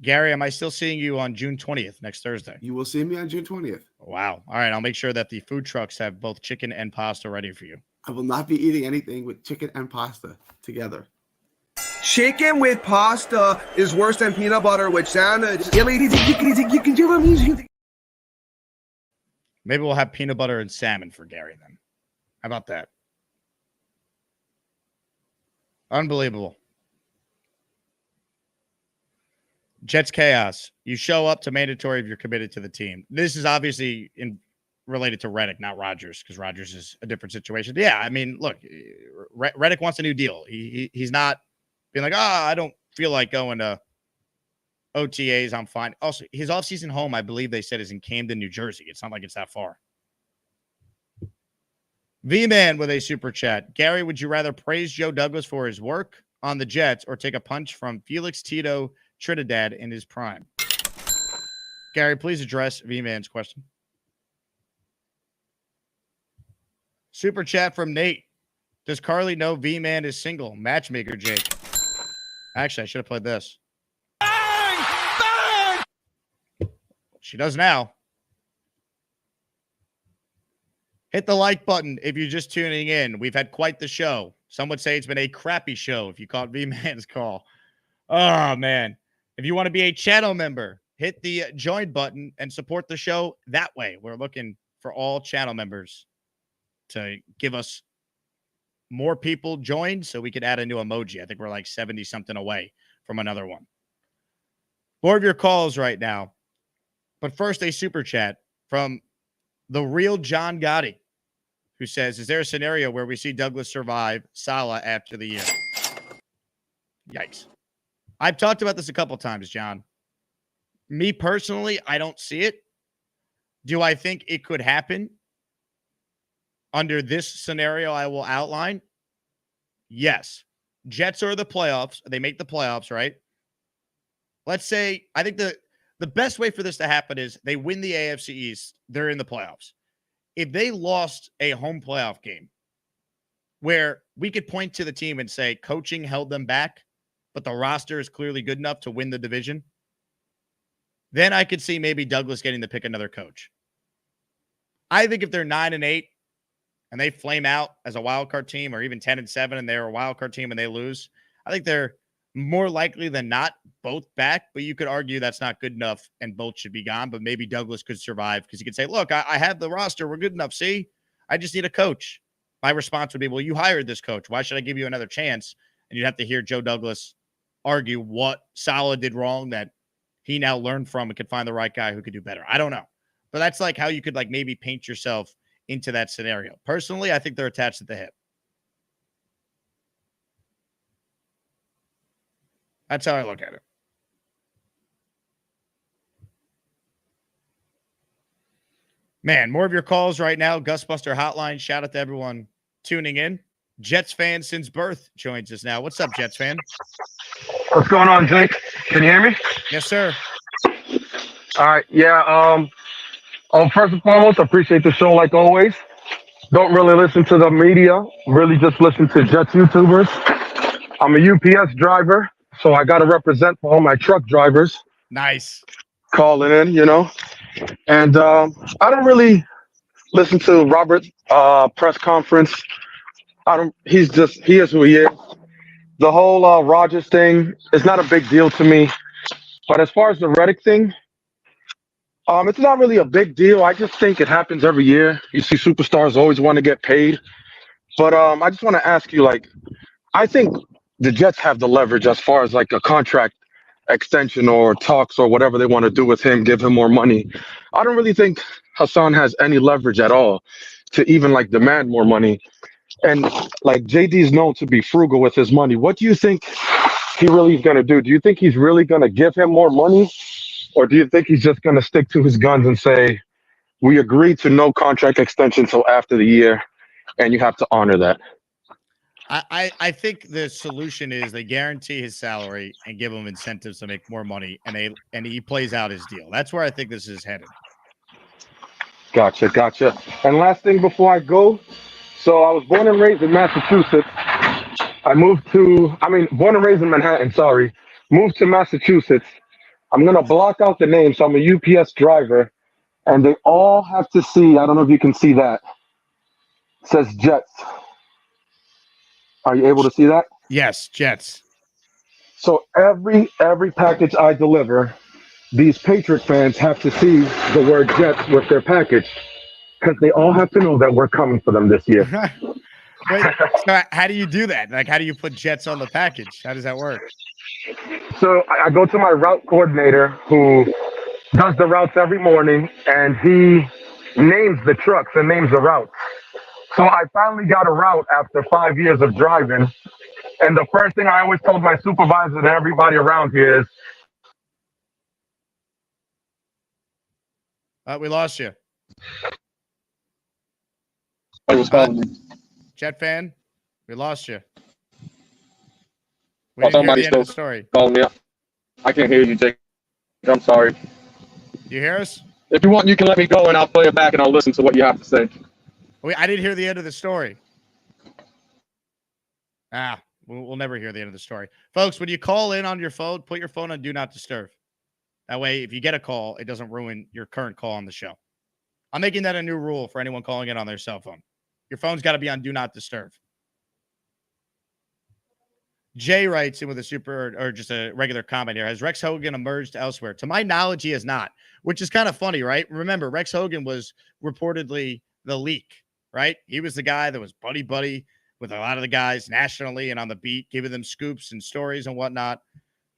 Gary, am I still seeing you on June 20th, next Thursday? You will see me on June 20th. Wow. All right. I'll make sure that the food trucks have both chicken and pasta ready for you. I will not be eating anything with chicken and pasta together. Chicken with pasta is worse than peanut butter with sandwich. Maybe we'll have peanut butter and salmon for Gary then. How about that? Unbelievable. Jets chaos. You show up to mandatory if you're committed to the team. This is obviously related to Reddick, not Rodgers, because Rodgers is a different situation. Yeah, I mean, look, Reddick wants a new deal. He's not being like, I don't feel like going to OTAs. I'm fine. Also, his offseason home, I believe they said, is in Camden, New Jersey. It's not like it's that far. V-Man with a super chat. Gary, would you rather praise Joe Douglas for his work on the Jets or take a punch from Felix Tito Trinidad in his prime? Gary, please address V-Man's question. Super chat from Nate. Does Carly know V-Man is single? Matchmaker Jake. Actually, I should have played this. Bang! Bang! She does now. Hit the like button if you're just tuning in. We've had quite the show. Some would say it's been a crappy show if you caught V-Man's call. Oh, man. If you want to be a channel member, hit the join button and support the show that way. We're looking for all channel members to give us more people joined so we could add a new emoji. I think we're like 70-something away from another one. More of your calls right now. But first, a super chat from the real John Gotti, who says, is there a scenario where we see Douglas survive Saleh after the year? Yikes. I've talked about this a couple times, John. Me personally, I don't see it. Do I think it could happen under this scenario I will outline? Yes. Jets are the playoffs. They make the playoffs, right? Let's say, I think the best way for this to happen is they win the AFC East. They're in the playoffs. If they lost a home playoff game where we could point to the team and say coaching held them back, but the roster is clearly good enough to win the division, then I could see maybe Douglas getting to pick another coach. I think if they're 9-8 and they flame out as a wild card team, or even 10-7 and they're a wild card team and they lose, I think they're more likely than not both back, but you could argue that's not good enough and both should be gone. But maybe Douglas could survive because he could say, look, I have the roster. We're good enough. See, I just need a coach. My response would be, well, you hired this coach. Why should I give you another chance? And you'd have to hear Joe Douglas argue what Saleh did wrong that he now learned from and could find the right guy who could do better. I don't know. But that's like how you could like maybe paint yourself into that scenario. Personally, I think they're attached at the hip. That's how I look at it. Man, more of your calls right now. Gusbuster Hotline. Shout out to everyone tuning in. Jets fan since birth joins us now. What's up, Jets fan? What's going on, Jake? Can you hear me? Yes, sir. All right. Yeah. First and foremost, I appreciate the show like always. Don't really listen to the media. Really just listen to Jets YouTubers. I'm a UPS driver, so I got to represent for all my truck drivers. Nice. Calling in, you know. And I don't really listen to Robert's press conference. He is who he is. The whole Rodgers thing is not a big deal to me. But as far as the Reddick thing, it's not really a big deal. I just think it happens every year. You see superstars always want to get paid. But I just want to ask you, like, I think the Jets have the leverage as far as like a contract extension or talks or whatever they want to do with him, give him more money. I don't really think Haason has any leverage at all to even like demand more money. And like JD's known to be frugal with his money. What do you think he really is going to do? Do you think he's really going to give him more money? Or do you think he's just going to stick to his guns and say, we agreed to no contract extension until after the year, and you have to honor that? I think the solution is they guarantee his salary and give him incentives to make more money, and he plays out his deal. That's where I think this is headed. Gotcha. And last thing before I go, so I was born and raised in Massachusetts. Born and raised in Manhattan, sorry. Moved to Massachusetts. I'm going to block out the name, so I'm a UPS driver, and they all have to see, I don't know if you can see that. It says Jets. Are you able to see that? Yes, Jets. So every package I deliver, these Patriot fans have to see the word Jets with their package, because they all have to know that we're coming for them this year. Wait, so how do you do that? Like, how do you put Jets on the package? How does that work? So I go to my route coordinator who does the routes every morning, and he names the trucks and names the routes. So I finally got a route after 5 years of driving. And the first thing I always told my supervisor and everybody around here is, we lost you. I was calling me. Jet fan, we lost you. We didn't hear the end of the story. Calling me up. I can't hear you, Jake. I'm sorry. You hear us? If you want, you can let me go and I'll play it back and I'll listen to what you have to say. I didn't hear the end of the story. We'll never hear the end of the story. Folks, when you call in on your phone, put your phone on Do Not Disturb. That way, if you get a call, it doesn't ruin your current call on the show. I'm making that a new rule for anyone calling in on their cell phone. Your phone's got to be on Do Not Disturb. Jay writes in with a super or just a regular comment here. Has Rex Hogan emerged elsewhere? To my knowledge, he has not, which is kind of funny, right? Remember, Rex Hogan was reportedly the leak, right? He was the guy that was buddy with a lot of the guys nationally and on the beat, giving them scoops and stories and whatnot.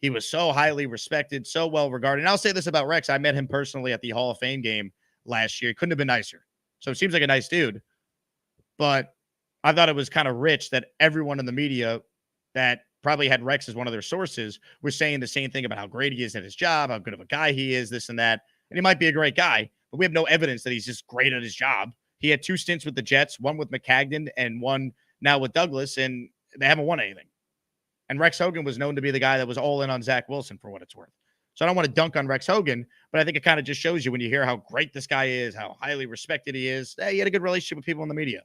He was so highly respected, so well regarded. And I'll say this about Rex. I met him personally at the Hall of Fame game last year. He couldn't have been nicer. So it seems like a nice dude. But I thought it was kind of rich that everyone in the media that probably had Rex as one of their sources was saying the same thing about how great he is at his job, how good of a guy he is, this and that. And he might be a great guy, but we have no evidence that he's just great at his job. He had 2 stints with the Jets, one with McCagnon and one now with Douglas, and they haven't won anything. And Rex Hogan was known to be the guy that was all in on Zach Wilson for what it's worth. So I don't want to dunk on Rex Hogan, but I think it kind of just shows you when you hear how great this guy is, how highly respected he is. He had a good relationship with people in the media.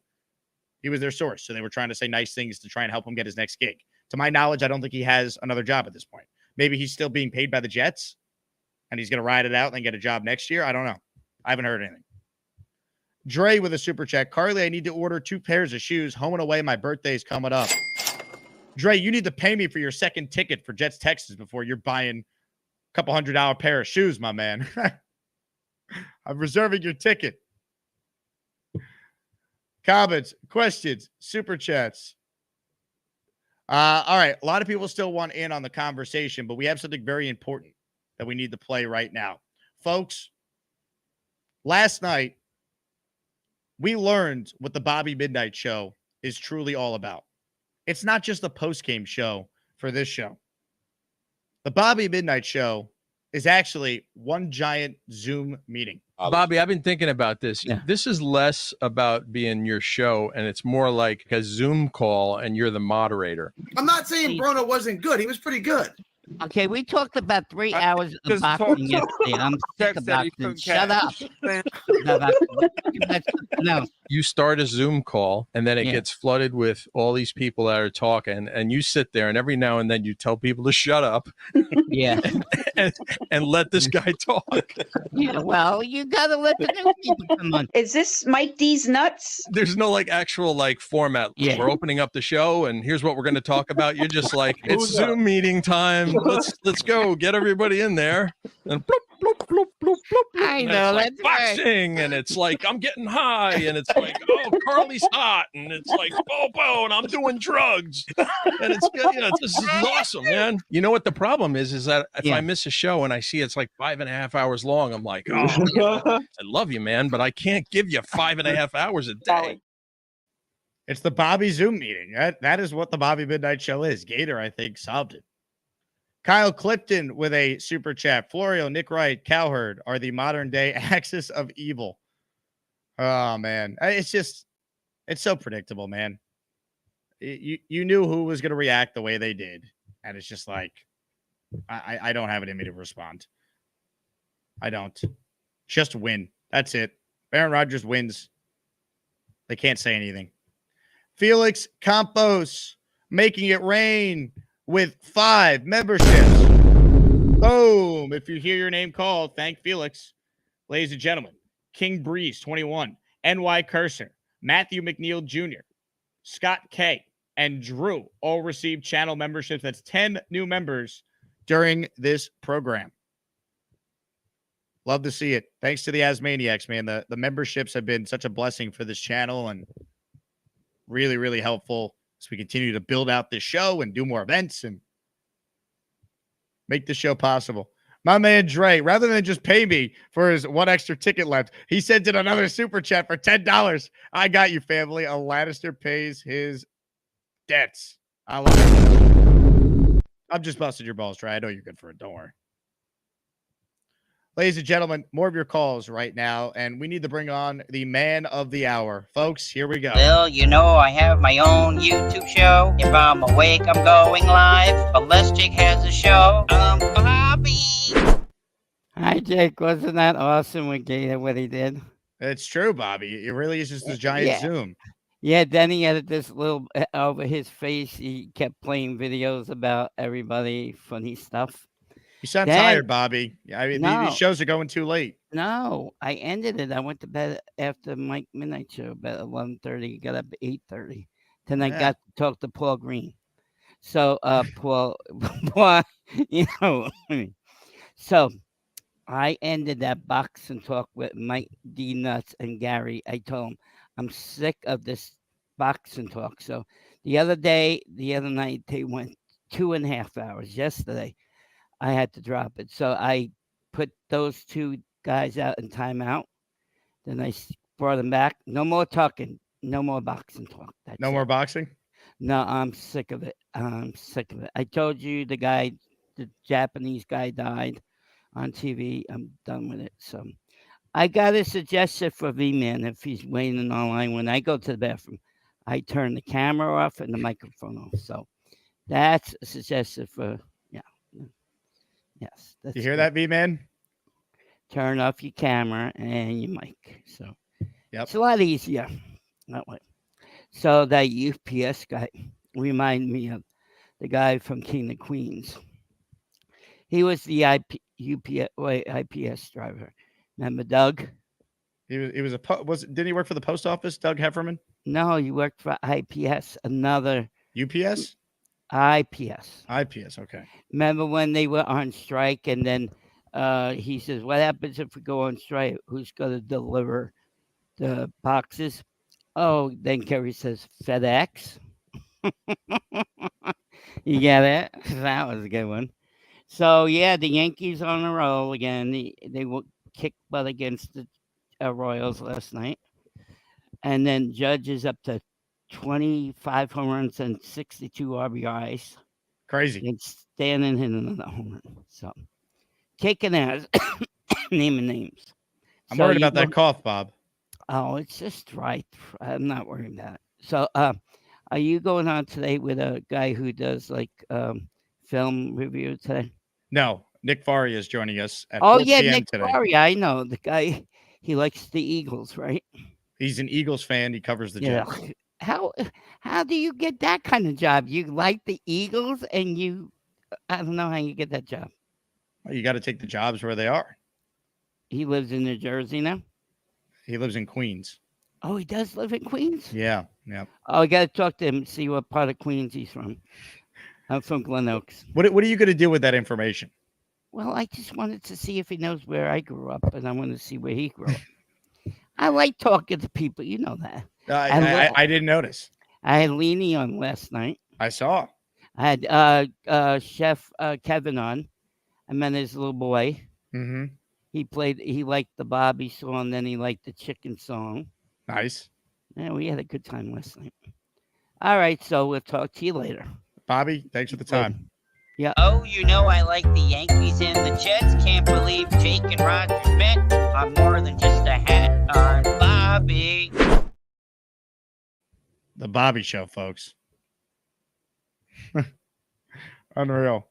He was their source, so they were trying to say nice things to try and help him get his next gig. To my knowledge, I don't think he has another job at this point. Maybe he's still being paid by the Jets, and he's going to ride it out and then get a job next year. I don't know. I haven't heard anything. Dre with a super chat. Carly, I need to order 2 pairs of shoes. Home and away, my birthday's coming up. Dre, you need to pay me for your second ticket for Jets Texas before you're buying a couple $100 pair of shoes, my man. I'm reserving your ticket. Comments, questions, super chats. All right. A lot of people still want in on the conversation, but we have something very important that we need to play right now. Folks, last night, we learned what the Bobby Midnight Show is truly all about. It's not just a post-game show for this show. The Bobby Midnight Show is actually one giant Zoom meeting. Bobby, I've been thinking about this. Yeah. This is less about being your show, and it's more like a Zoom call, and you're the moderator. I'm not saying Bruno wasn't good. He was pretty good. Okay, we talked about 3 hours of boxing yesterday. I'm sick of boxing. Shut up. No. You start a Zoom call, and then it gets flooded with all these people that are talking, and you sit there, and every now and then you tell people to shut up. Yeah. and let this guy talk. Yeah, well, you got to let the new people come on. Is this Mike D's nuts? There's no actual format. Yeah. We're opening up the show, and here's what we're going to talk about. You're just like, it's Zoom meeting time. Let's go. Get everybody in there. And bloop, bloop, bloop, bloop, bloop. I know. That's boxing, and it's like, I'm getting high, and it's like, oh, Carly's hot, and it's like, and I'm doing drugs. And it's good. This is awesome, man. You know what the problem is that if I miss a show and I see it's like 5.5 hours long, I'm like, oh, I love you, man, but I can't give you 5.5 hours a day. It's the Bobby Zoom meeting. That is what the Bobby Midnight Show is. Gator, I think, solved it. Kyle Clifton with a super chat. Florio, Nick Wright, Cowherd are the modern day axis of evil. Oh, man. It's so predictable, man. You knew who was going to react the way they did. And it's just like, I don't have it in me to respond. I don't. Just win. That's it. Aaron Rodgers wins. They can't say anything. Felix Campos making it rain with 5 memberships. Boom. If you hear your name called, thank Felix. Ladies and gentlemen, King Breeze, 21, NY Cursor, Matthew McNeil Jr., Scott K., and Drew all received channel memberships. That's 10 new members during this program. Love to see it. Thanks to the Asmaniacs, man. The memberships have been such a blessing for this channel and really, really helpful as we continue to build out this show and do more events and make the show possible. My man Dre, rather than just pay me for his 1 extra ticket left, he sent in another super chat for $10. I got you, family. A Lannister pays his debts. I love it. I'm just busting your balls, Dre. I know you're good for it. Don't worry. Ladies and gentlemen, more of your calls right now, and we need to bring on the man of the hour. Folks, here we go. Well, you know I have my own YouTube show. If I'm awake, I'm going live. But Les Jake has a show. Bobby. Hi, Jake. Wasn't that awesome what he did? It's true, Bobby. It really is just a giant Zoom. Yeah, then he had this little over his face. He kept playing videos about everybody, funny stuff. You sound tired, Bobby. I mean, No. these shows are going too late. No, I ended it. I went to bed after Mike Midnight Show about 11:30. Got up at 8:30. Then I got to talk to Paul Green. So, Paul, so I ended that boxing talk with Mike D. Nuts and Gary. I told him I'm sick of this boxing talk. So the other night, they went 2.5 hours. Yesterday, I had to drop it. So I put those 2 guys out in timeout. Then I brought them back. No more talking. No more boxing talk. No more boxing? No, I'm sick of it. I told you the Japanese guy died on TV. I'm done with it. So I got a suggestion for V-Man if he's waiting online. When I go to the bathroom, I turn the camera off and the microphone off. So that's a suggestion for, yes. You hear that, V-Man? Turn off your camera and your mic. So it's a lot easier that way. So that UPS guy reminded me of the guy from King of Queens. He was the IPS driver. Remember Doug? Didn't he work for the post office, Doug Hefferman? No, he worked for IPS, another UPS? IPS. IPS, okay. Remember when they were on strike and then he says, what happens if we go on strike? Who's going to deliver the boxes? Oh, then Kerry says, FedEx. You get it? That was a good one. So, yeah, the Yankees on a roll again. They kicked butt against the Royals last night. And then Judge is up to 25 home runs and 62 RBIs. Crazy. And Stanton hit another home run. So, kicking ass, naming names. I'm worried about that cough, Bob. Oh, it's just right. I'm not worried about it. So, are you going on today with a guy who does like film review today? No, Nick Faria is joining us at 4 p.m. Nick today. Faria. I know the guy. He likes the Eagles, right? He's an Eagles fan. He covers the Jets. How do you get that kind of job? You like the Eagles, and I don't know how you get that job. Well, you got to take the jobs where they are. He lives in New Jersey now. He lives in Queens. Oh, he does live in Queens? Yeah. Oh, I got to talk to him, see what part of Queens he's from. I'm from Glen Oaks. What are you going to do with that information? Well, I just wanted to see if he knows where I grew up, and I want to see where he grew up. I like talking to people. You know that. I didn't notice. I had Leanie on last night. I saw. I had Chef Kevin on. I met his little boy. Mm-hmm. He liked the Bobby song, then he liked the chicken song. Nice. Yeah, we had a good time last night. All right, so we'll talk to you later. Bobby, thanks for the time. Yeah. Oh, you know I like the Yankees and the Jets. Can't believe Jake and Roger bet on more than just a hat on Bobby. The Bobby Show, folks. Unreal.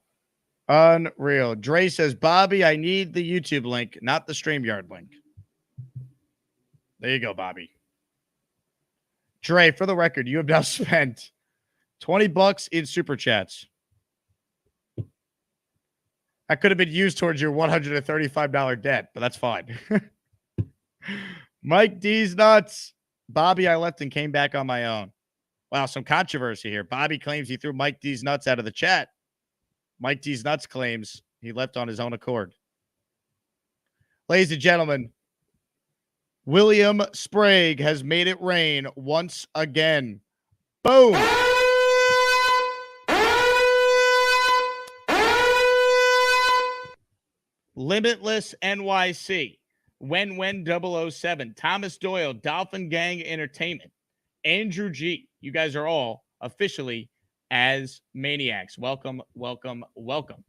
Unreal. Dre says, Bobby, I need the YouTube link, not the StreamYard link. There you go, Bobby. Dre, for the record, you have now spent $20 in super chats. That could have been used towards your $135 debt, but that's fine. Mike D's nuts. Bobby, I left and came back on my own. Wow, some controversy here. Bobby claims he threw Mike D's nuts out of the chat. Mike D's nuts claims he left on his own accord. Ladies and gentlemen, William Sprague has made it rain once again. Boom. Limitless NYC, When 007, Thomas Doyle, Dolphin Gang Entertainment, Andrew G. You guys are all officially as maniacs. Welcome, welcome, welcome.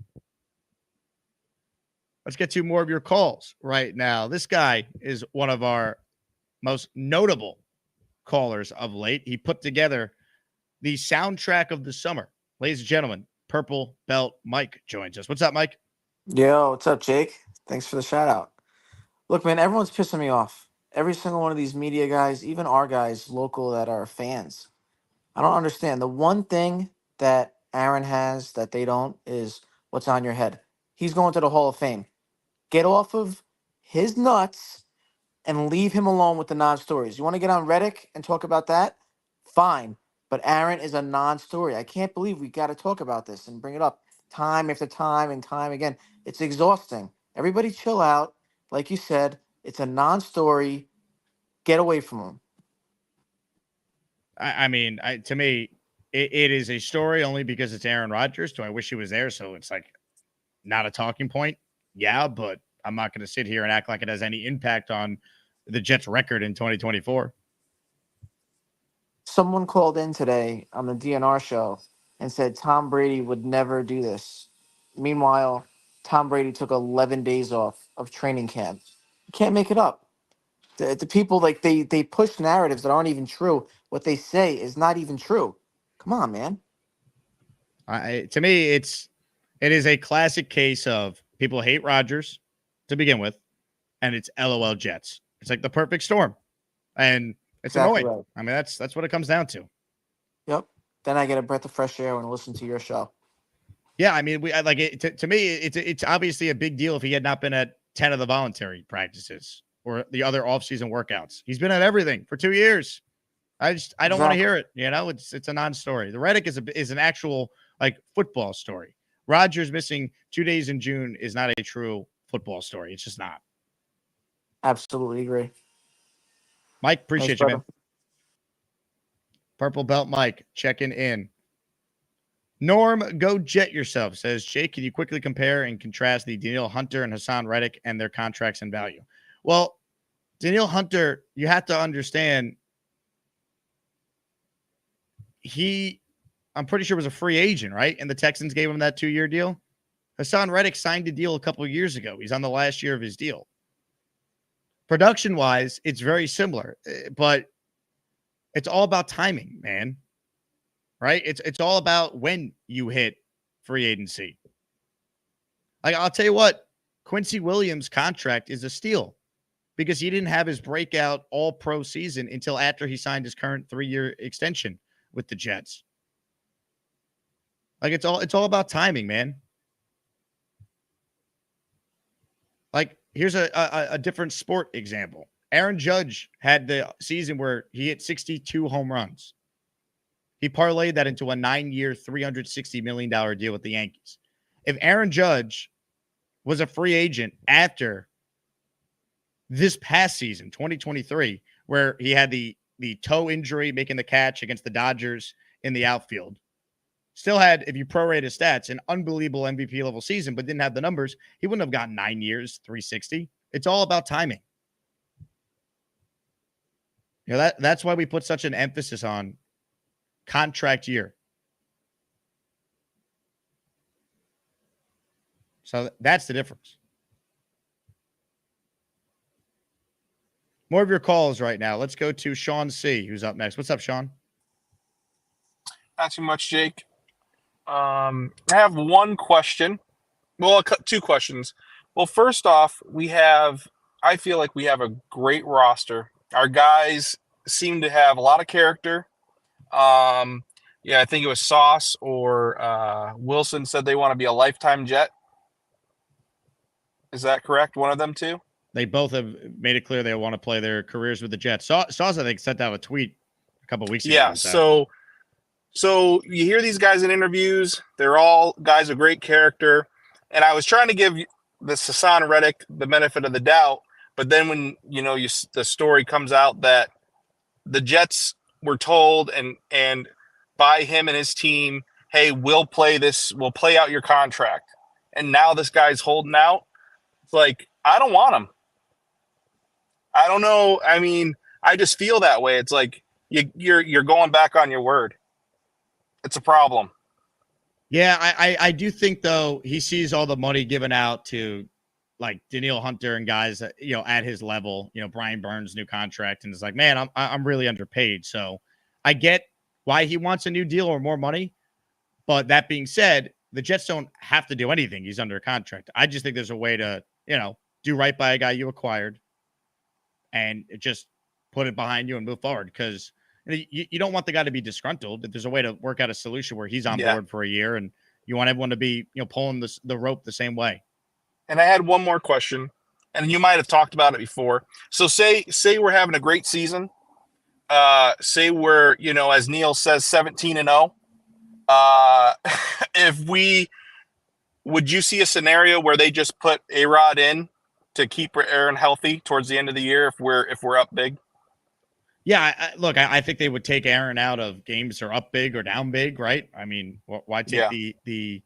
Let's get to more of your calls right now. This guy is one of our most notable callers of late. He put together the soundtrack of the summer. Ladies and gentlemen, Purple Belt Mike joins us. What's up, Mike? Yo, what's up, Jake? Thanks for the shout out. Look, man, everyone's pissing me off. Every single one of these media guys, even our guys local that are fans. I don't understand. The one thing that Aaron has that they don't is what's on your head. He's going to the Hall of Fame. Get off of his nuts and leave him alone with the non-stories. You want to get on Reddick and talk about that? Fine. But Aaron is a non-story. I can't believe we got to talk about this and bring it up time after time and time again. It's exhausting. Everybody chill out. Like you said, it's a non-story. Get away from him. I mean, to me, it is a story only because it's Aaron Rodgers. Do I wish he was there? So it's like not a talking point. Yeah, but I'm not going to sit here and act like it has any impact on the Jets' record in 2024. Someone called in today on the DNR show and said Tom Brady would never do this. Meanwhile, Tom Brady took 11 days off of training camp. You can't make it up. The people, like, they push narratives that aren't even true. What they say is not even true. Come on, man. To me, it is a classic case of people hate Rodgers to begin with, and it's LOL Jets. It's like the perfect storm, and it's Exactly annoying. right. I mean, that's what it comes down to. Yep. Then I get a breath of fresh air when I listen to your show. Yeah, I mean, to me, it's obviously a big deal if he had not been at 10 of the voluntary practices or the other offseason workouts. He's been at everything for 2 years. I don't want to hear it. You know, it's a non-story. The Reddick is an actual like football story. Rodgers missing 2 days in June is not a true football story. It's just not. Absolutely agree. Mike, appreciate Thanks, you, brother. man. Purple Belt Mike checking in. Norm, go jet yourself, says, Jake, can you quickly compare and contrast the Danielle Hunter and Haason Reddick and their contracts and value? Well, Danielle Hunter, you have to understand, I'm pretty sure was a free agent, right? And the Texans gave him that 2-year deal. Haason Reddick signed a deal a couple of years ago. He's on the last year of his deal. Production-wise, it's very similar, but it's all about timing, man. Right? It's all about when you hit free agency. Like, I'll tell you what, Quincy Williams' contract is a steal because he didn't have his breakout all-pro season until after he signed his current 3-year extension with the Jets. Like, it's all about timing, man. Like, here's a different sport example. Aaron Judge had the season where he hit 62 home runs. He parlayed that into a 9-year, $360 million deal with the Yankees. If Aaron Judge was a free agent after this past season, 2023, where he had the toe injury making the catch against the Dodgers in the outfield, still had, if you prorate his stats, an unbelievable MVP level season, but didn't have the numbers, he wouldn't have gotten 9 years, 360. It's all about timing. You know, that's why we put such an emphasis on contract year. So that's the difference. More of your calls right now. Let's go to Sean C., who's up next. What's up, Sean? Not too much, Jake. I have one question. Well, two questions. Well, first off, I feel like we have a great roster. Our guys seem to have a lot of character. Yeah, I think it was Sauce or Wilson said they want to be a lifetime Jet. Is that correct? One of them two? They both have made it clear they want to play their careers with the Jets. Sauce, I think, sent out a tweet a couple weeks ago. Yeah, so you hear these guys in interviews. They're all guys of great character. And I was trying to give this Haason Reddick the benefit of the doubt. But then when, the story comes out that the Jets were told and by him and his team, hey, we'll play out your contract. And now this guy's holding out. It's like, I don't want him. I don't know. I mean, I just feel that way. It's like you're going back on your word. It's a problem. Yeah, I do think, though, he sees all the money given out to, like, Daniil Hunter and guys, at his level, Brian Burns' new contract, and it's like, man, I'm really underpaid. So I get why he wants a new deal or more money. But that being said, the Jets don't have to do anything. He's under contract. I just think there's a way to, do right by a guy you acquired and just put it behind you and move forward, because you don't want the guy to be disgruntled. If there's a way to work out a solution where he's on board for a year, and you want everyone to be, pulling the rope the same way. And I had one more question, and you might have talked about it before. So say we're having a great season. Say we're, as Neil says, 17-0. Would you see a scenario where they just put A-Rod in to keep Aaron healthy towards the end of the year if we're up big? Yeah, look, I think they would take Aaron out of games that are up big or down big, right? I mean, why take the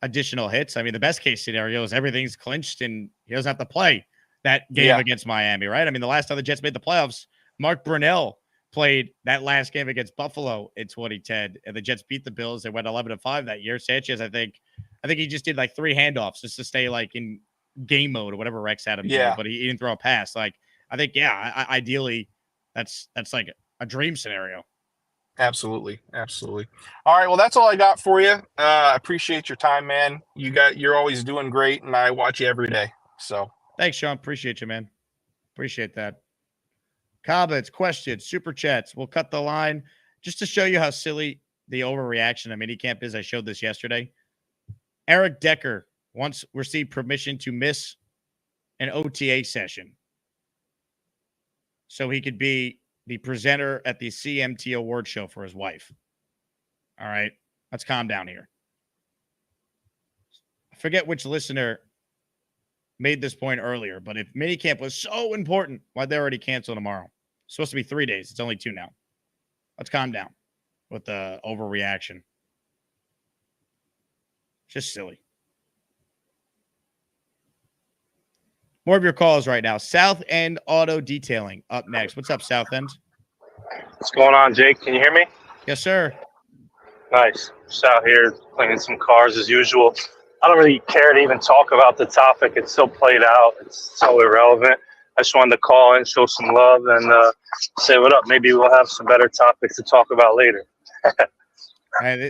additional hits? I mean, the best case scenario is everything's clinched and he doesn't have to play that game against Miami, right? I mean, the last time the Jets made the playoffs, Mark Brunell played that last game against Buffalo in 2010, and the Jets beat the Bills. They went 11-5 that year. Sanchez, I think he just did like 3 handoffs just to stay like in game mode or whatever Rex had him do, but he didn't throw a pass. Like, I think, ideally, that's like a dream scenario. Absolutely. All right, well, that's all I got for you. I appreciate your time, man. You're always doing great, and I watch you every day. So thanks, Sean. Appreciate you, man. Appreciate that. Comments, questions, super chats. We'll cut the line just to show you how silly the overreaction of minicamp is. I showed this yesterday. Eric Decker once received permission to miss an OTA session so he could be the presenter at the CMT award show for his wife. All right, let's calm down here. I forget which listener made this point earlier, but if minicamp was so important, why'd they already cancel tomorrow? It's supposed to be 3 days. It's only 2 now. Let's calm down with the overreaction. Just silly. More of your calls right now. South End Auto Detailing up next. What's up, South End? What's going on, Jake? Can you hear me? Yes, sir. Nice. Just out here cleaning some cars as usual. I don't really care to even talk about the topic. It's so played out. It's so irrelevant. I just wanted to call in, show some love, and say what up. Maybe we'll have some better topics to talk about later.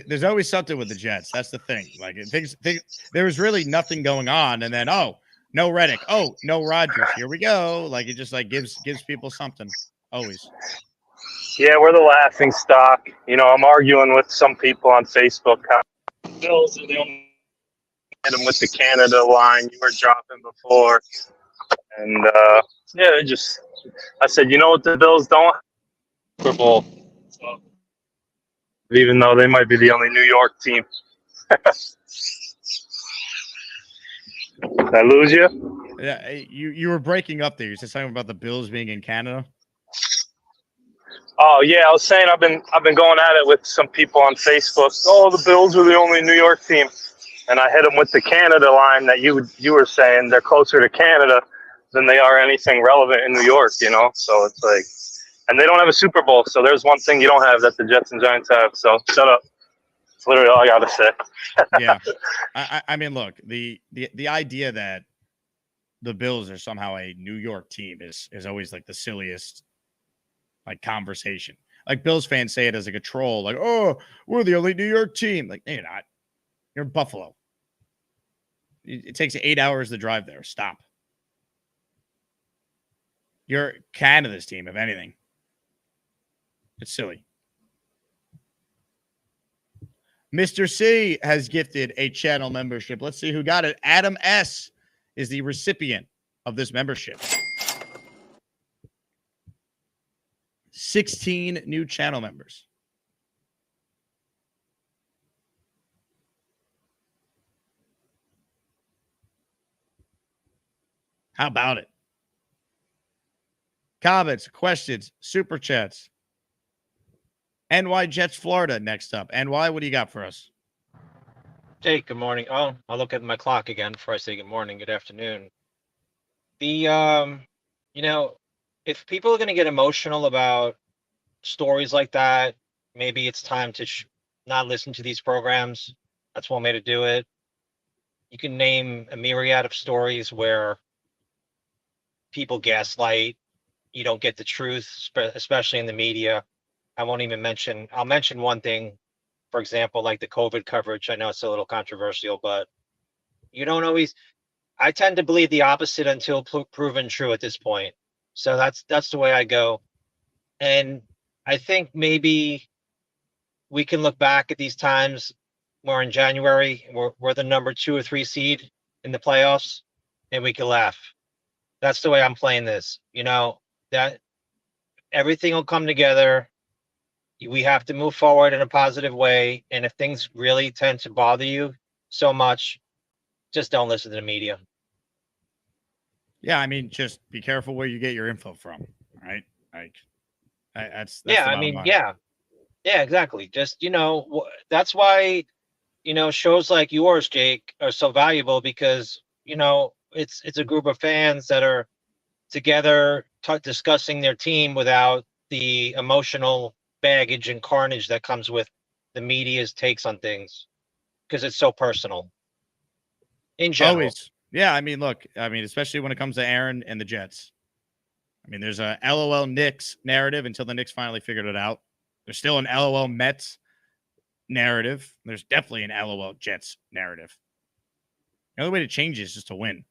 There's always something with the Jets. That's the thing. Like, there was really nothing going on, and then, no Reddick. Oh, no Rodgers. Here we go. Like, it just gives people something. Always. Yeah, we're the laughing stock. I'm arguing with some people on Facebook. Bills are the only hit them with the Canada line you were dropping before. And, I said, you know what the Bills don't? Super Bowl. So, even though they might be the only New York team. Did I lose you? Yeah, you were breaking up there. You said something about the Bills being in Canada. Oh yeah, I was saying I've been going at it with some people on Facebook. Oh, the Bills are the only New York team, and I hit them with the Canada line that you were saying they're closer to Canada than they are anything relevant in New York. So it's like, and they don't have a Super Bowl. So there's one thing you don't have that the Jets and Giants have. So shut up. That's literally all I got to say. Yeah. I mean, look, the idea that the Bills are somehow a New York team is always like the silliest like conversation. Like Bills fans say it as like a troll, like, oh, we're the only New York team. Like, no, you're not. You're in Buffalo. It takes 8 hours to drive there. Stop. You're Canada's team, if anything. It's silly. Mr. C has gifted a channel membership. Let's see who got it. Adam S is the recipient of this membership. 16 new channel members. How about it? Comments, questions, super chats. NY Jets, Florida, next up. NY, what do you got for us? Jake, good morning. Oh, I'll look at my clock again before I say good morning, good afternoon. If people are going to get emotional about stories like that, maybe it's time to not listen to these programs. That's one way to do it. You can name a myriad of stories where people gaslight, you don't get the truth, especially in the media. I'll mention one thing, for example, like the COVID coverage. I know it's a little controversial, but you don't always, I tend to believe the opposite until proven true at this point. So that's the way I go. And I think maybe we can look back at these times where in January, we're the number 2 or 3 seed in the playoffs, and we can laugh. That's the way I'm playing this. That everything will come together. We have to move forward in a positive way. And if things really tend to bother you so much, just don't listen to the media. Yeah, I mean, just be careful where you get your info from, right? Like, that's Yeah, the I bottom mean, line. yeah, exactly. Just, that's why, shows like yours, Jake, are so valuable because, it's a group of fans that are together discussing their team without the emotional baggage and carnage that comes with the media's takes on things because it's so personal in general. Always. Yeah, I mean, look, especially when it comes to Aaron and the Jets. I mean, there's a LOL Knicks narrative until the Knicks finally figured it out. There's still an LOL Mets narrative. There's definitely an LOL Jets narrative. The only way to change it is just to win.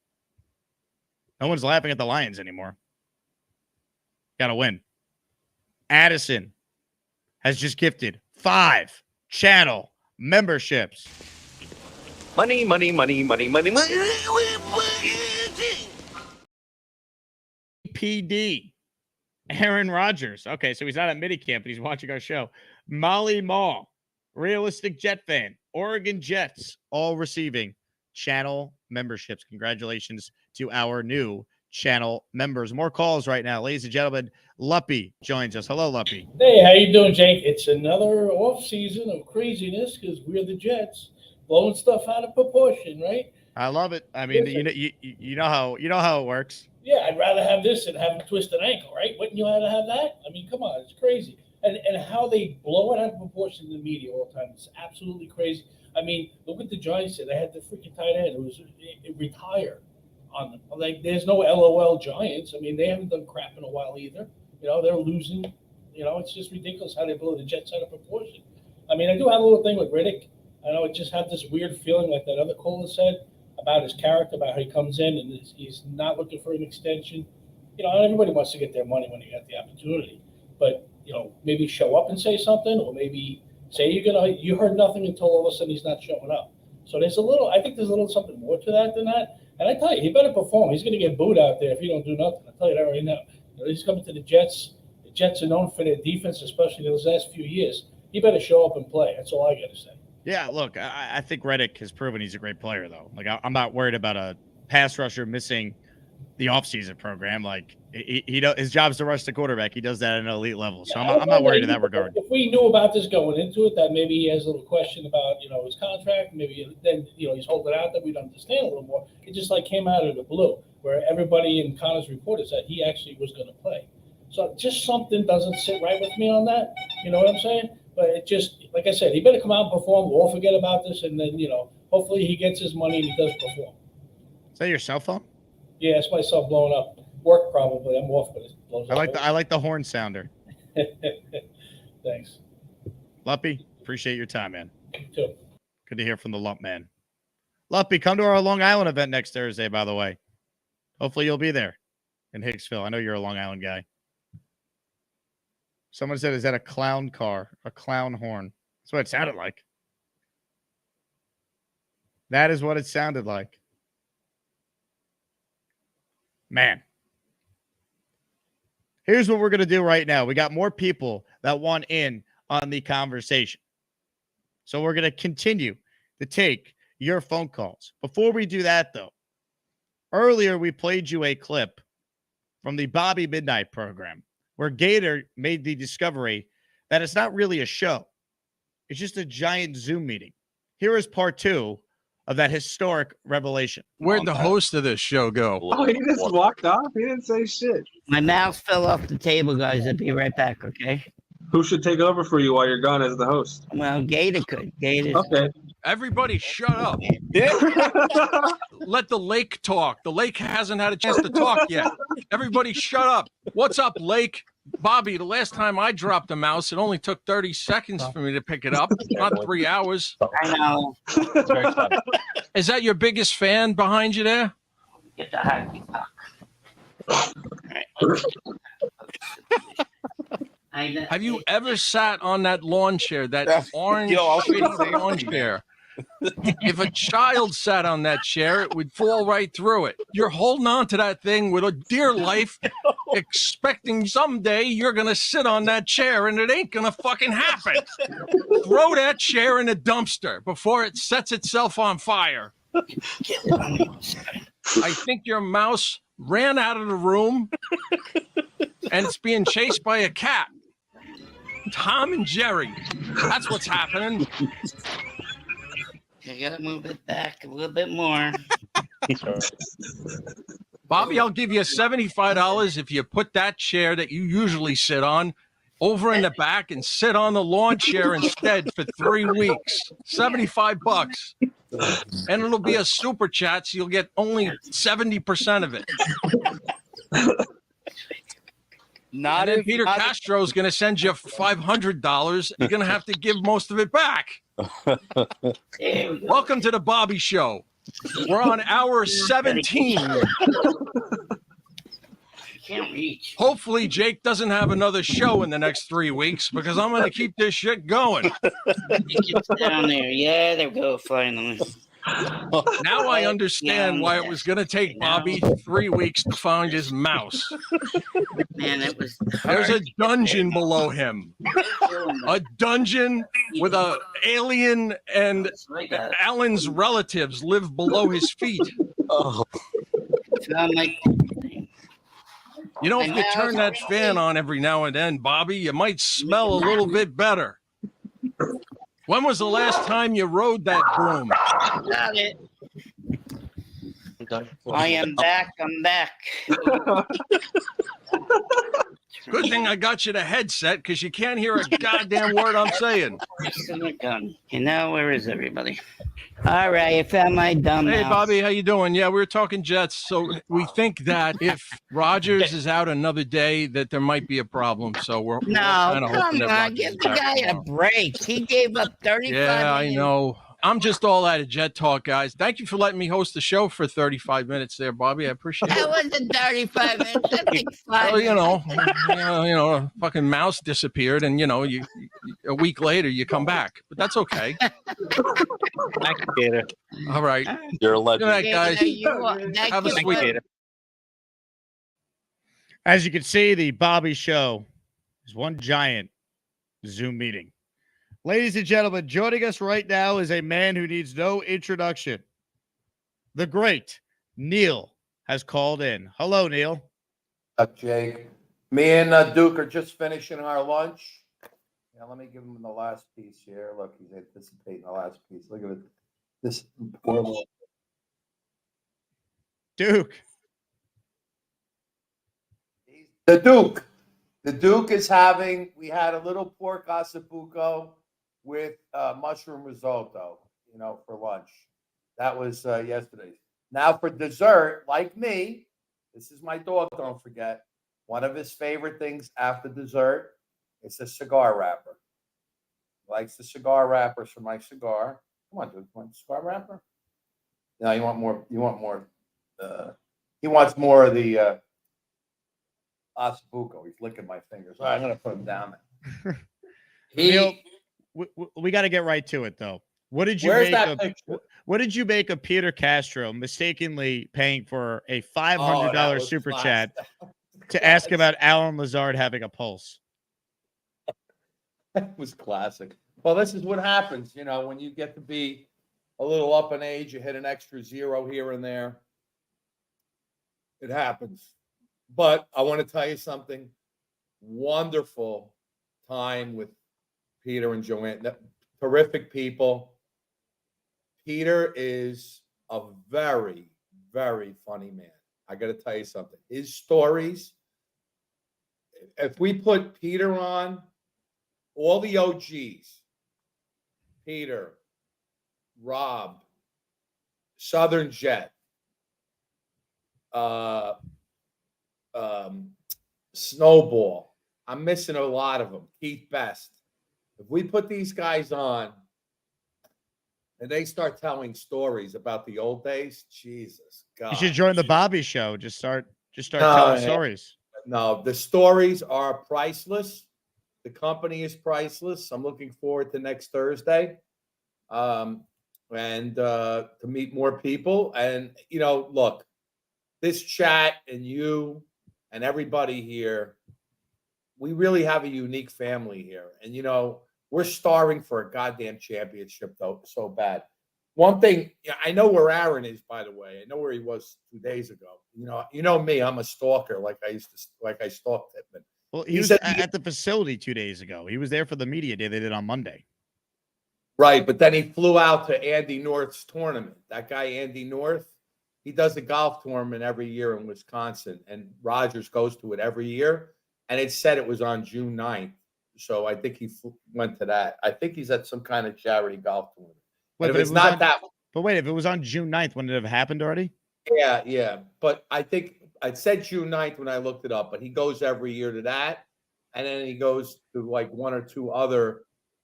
No one's laughing at the Lions anymore. Got to win. Addison has just gifted 5 channel memberships. Money, money, money, money, money, money. PD. Aaron Rodgers. Okay, so he's not at Minicamp, but he's watching our show. Molly Mall. Realistic Jet fan. Oregon Jets. All receiving channel memberships. Congratulations to our new channel members. More calls right now. Ladies and gentlemen, Luppy joins us. Hello, Luppy. Hey, how you doing, Jake? It's another off season of craziness because we're the Jets blowing stuff out of proportion, right? I love it. I mean, you know how it works. Yeah, I'd rather have this than have a twisted ankle, right? Wouldn't you rather have that? I mean, come on, it's crazy. And how they blow it out of proportion in the media all the time. It's absolutely crazy. I mean, look what the Giants did. They had the freaking tight end. It retired on them. Like, there's no LOL Giants. I mean, they haven't done crap in a while either. They're losing. It's just ridiculous how they blow the Jets out of proportion. I mean, I do have a little thing with Reddick. I know I just have this weird feeling, like that other caller said, about his character, about how he comes in and he's not looking for an extension. Everybody wants to get their money when they get the opportunity. But, maybe show up and say something, or maybe say you heard nothing until all of a sudden he's not showing up. So I think there's a little something more to that than that. And I tell you, he better perform. He's going to get booed out there if you don't do nothing. I tell you that right now. He's coming to the Jets. The Jets are known for their defense, especially those last few years. He better show up and play. That's all I got to say. Yeah, look, I think Reddick has proven he's a great player, though. Like, I'm not worried about a pass rusher missing the offseason program. Like, his job is to rush the quarterback. He does that at an elite level. So I'm not worried in that regard. If we knew about this going into it, that maybe he has a little question about, his contract, maybe then, he's holding out that we'd understand a little more. It just came out of the blue, where everybody in Connor's report said he actually was going to play. So just something doesn't sit right with me on that. You know what I'm saying? But it just, like I said, he better come out and perform. We'll all forget about this, and then hopefully he gets his money and he does perform. Is that your cell phone? Yeah, it's myself blowing up. Work probably. I'm off, but it blows up. I like the horn sounder. Thanks. Luppy, appreciate your time, man. You too. Good to hear from the Lump Man. Luppy, come to our Long Island event next Thursday, by the way. Hopefully you'll be there in Hicksville. I know you're a Long Island guy. Someone said, is that a clown car? A clown horn. That's what it sounded like. That is what it sounded like. Man. Here's what we're going to do right now. We got more people that want in on the conversation. So we're going to continue to take your phone calls. Before we do that, though, earlier we played you a clip from the Bobby Midnight program where Gator made the discovery that it's not really a show. It's just a giant Zoom meeting. Here is part 2 of that historic revelation. Where'd the host of this show go? Oh, he just walked off. He didn't say shit. My mouse fell off the table, guys. I'll be right back, okay? Who should take over for you while you're gone as the host? Well, Gator could. Gator. Okay. Everybody shut up. Let the lake talk. The lake hasn't had a chance to talk yet. Everybody shut up. What's up, Lake? Bobby, the last time I dropped a mouse, it only took 30 seconds for me to pick it up, not 3 hours. I know. Is that your biggest fan behind you there? Get the hockey puck. Have you ever sat on that lawn chair, that orange shitty lawn chair? If a child sat on that chair, it would fall right through it. You're holding on to that thing with a dear life, expecting someday you're going to sit on that chair, and it ain't going to fucking happen. Throw that chair in a dumpster before it sets itself on fire. I think your mouse ran out of the room, and it's being chased by a cat. Tom and Jerry. That's what's happening. You gotta move it back a little bit more. Bobby, I'll give you $75 if you put that chair that you usually sit on over in the back and sit on the lawn chair instead for 3 weeks. $75. And it'll be a super chat, so you'll get only 70% of it. Not and then Peter Castro's going to send you $500. You're going to have to give most of it back. Welcome to the Bobby Show. We're on hour 17. Can't reach. Hopefully Jake doesn't have another show in the next 3 weeks because I'm going to keep this shit going. It's down there. Yeah, there we go. Finally. Now I understand why it was going to take Bobby 3 weeks to find his mouse. Man, it was There's a dungeon below him. A dungeon with a alien and Alan's relatives live below his feet. Oh. Sound like You know, if you turn that fan on every now and then, Bobby, you might smell a little bit better. When was the last time you rode that broom? Got it. I am back. I'm back. Good thing I got you the headset because you can't hear a goddamn word I'm saying. You know, where is everybody? All right, I found my dumb Hey, mouse. Bobby, how you doing? Yeah, we were talking Jets. So we think that if Rodgers is out another day, that there might be a problem. So we're No, kind of hoping come that on, Rodgers give is the back guy a tomorrow. break. He gave up 35 Yeah, I million. know. I'm just all out of Jet talk, guys. Thank you for letting me host the show for 35 minutes there, Bobby. I appreciate That it. wasn't 35 minutes. That takes 5 Well, minutes. a fucking mouse disappeared, and you a week later you come back, but that's okay. All right, You're a good legend. night, guys. Have a Thank sweet. you. As you can see, the Bobby Show is one giant Zoom meeting. Ladies and gentlemen, joining us right now is a man who needs no introduction. The great Neil has called in. Hello, Neil. Up, Jake. Me and Duke are just finishing our lunch. Yeah, let me give him the last piece here. Look, he's anticipating the last piece. Look at it. This horrible. Duke. The Duke. The Duke is having. We had a little pork ossobuco with mushroom risotto, for lunch. That was yesterday's. Now for dessert, like me, this is my dog. Don't forget, one of his favorite things after dessert is a cigar wrapper. Likes the cigar wrappers for my cigar. Come on, dude. You want a cigar wrapper? No, you want more. You want more. He wants more of the ossobuco. He's licking my fingers. All right, I'm gonna put him down there. Neil, we got to get right to it though. What did you Where's make that of picture? what did you make of Peter Castro mistakenly paying for a $500 was super classic. chat to ask about Alan Lazard having a pulse? That was classic. Well, this is what happens, when you get to be a little up in age, you hit an extra zero here and there. It happens. But I want to tell you something. Wonderful time with Peter and Joanne. Terrific people. Peter is a very, very funny man. I got to tell you something. His stories, if we put Peter on, all the OGs, Peter, Rob, Southern Jet, Snowball. I'm missing a lot of them. Keith Best. If we put these guys on and they start telling stories about the old days, Jesus God. You should join the Bobby show. Just start No, telling stories. No, the stories are priceless. The company is priceless. I'm looking forward to next Thursday. And to meet more people. And, look, this chat and you and everybody here, we really have a unique family here. And, we're starving for a goddamn championship, though, so bad. One thing, I know where Aaron is, by the way. I know where he was 2 days ago. You know me, I'm a stalker, like I stalked Pittman. Well, he was said at the facility 2 days ago. He was there for the media day they did on Monday. Right, but then he flew out to Andy North's tournament. That guy, Andy North, he does a golf tournament every year in Wisconsin, and Rogers goes to it every year. And it said it was on June 9th. So I think he went to that. I think he's at some kind of charity golf tournament. Wait, if but it's not that. But wait, if it was on June 9th, wouldn't it have happened already? Yeah. But I think I said June 9th when I looked it up, but he goes every year to that. And then he goes to like one or two other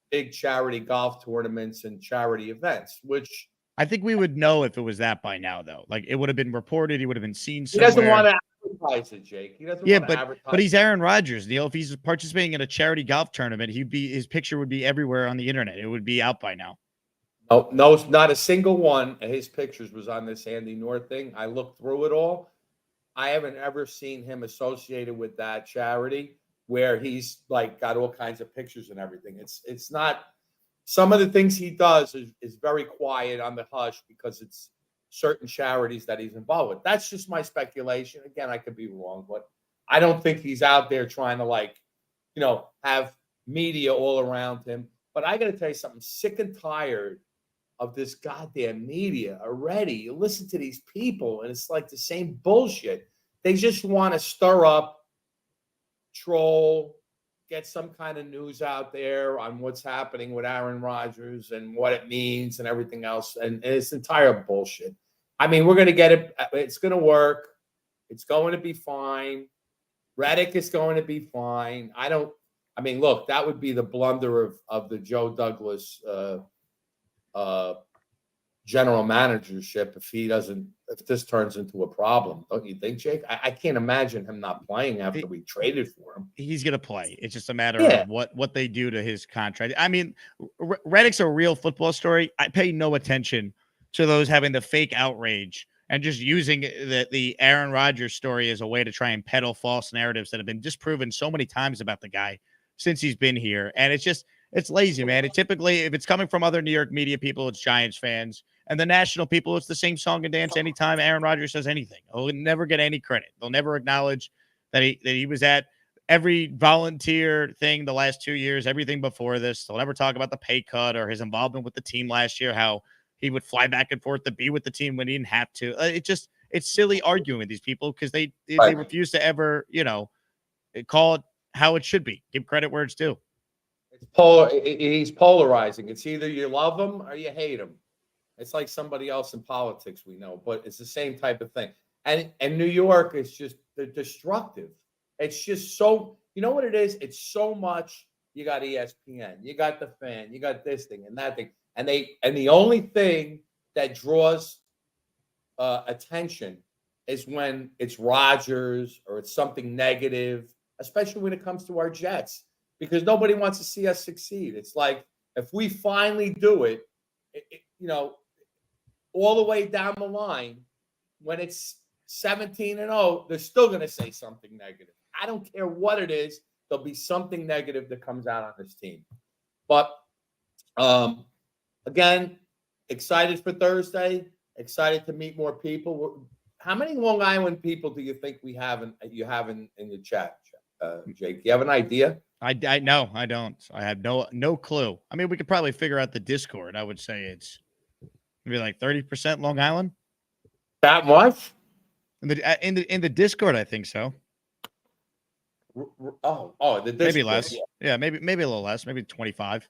big charity golf tournaments and charity events, which I think we would know if it was that by now, though. Like it would have been reported. He would have been seen somewhere. He doesn't want to advertise it, Jake. He doesn't want to advertise. But he's Aaron Rodgers, Neil. If he's participating in a charity golf tournament, his picture would be everywhere on the internet. It would be out by now. No, not a single one of his pictures was on this Andy North thing. I looked through it all. I haven't ever seen him associated with that charity where he's like got all kinds of pictures and everything. It's not. Some of the things he does is very quiet on the hush because it's certain charities that he's involved with. That's just my speculation. Again, I could be wrong, but I don't think he's out there trying to have media all around him. But I got to tell you something, sick and tired of this goddamn media already. You listen to these people and it's like the same bullshit. They just want to stir up, troll, get some kind of news out there on what's happening with Aaron Rodgers and what it means and everything else. And it's entire bullshit. I mean, we're going to get it. It's going to work. It's going to be fine. Reddick is going to be fine. Look, that would be the blunder of the Joe Douglas general managership if this turns into a problem. Don't you think, Jake? I can't imagine him not playing after we traded for him. He's going to play. It's just a matter of what they do to his contract. I mean, Reddick's a real football story. I pay no attention to those having the fake outrage and just using the Aaron Rodgers story as a way to try and peddle false narratives that have been disproven so many times about the guy since he's been here. And it's lazy, man. It typically, if it's coming from other New York media people, it's Giants fans. And the national people, it's the same song and dance anytime Aaron Rodgers says anything. He'll never get any credit. They'll never acknowledge that he was at every volunteer thing the last 2 years, everything before this. They'll never talk about the pay cut or his involvement with the team last year, how he would fly back and forth to be with the team when he didn't have to. It's silly arguing with these people because they refuse to ever, call it how it should be. Give credit where it's due. He's polarizing. It's either you love him or you hate him. It's like somebody else in politics we know, but it's the same type of thing. And New York is just destructive. It's just so, you know what it is? It's so much. You got ESPN, you got the Fan, you got this thing and that thing, and the only thing that draws attention is when it's Rodgers or it's something negative, especially when it comes to our Jets, because nobody wants to see us succeed. It's like if we finally do it, you know, all the way down the line, when it's 17-0, they're still going to say something negative. I don't care what it is. There'll be something negative that comes out on this team. But again, excited for Thursday. Excited to meet more people. How many Long Island people do you think you have in the chat, Jake? Do you have an idea? I no, I don't. I have no clue. I mean, we could probably figure out the Discord. I would say it's maybe like 30% Long Island. That much? In the Discord, I think so. The Discord. Maybe less. Yeah, maybe a little less. Maybe 25.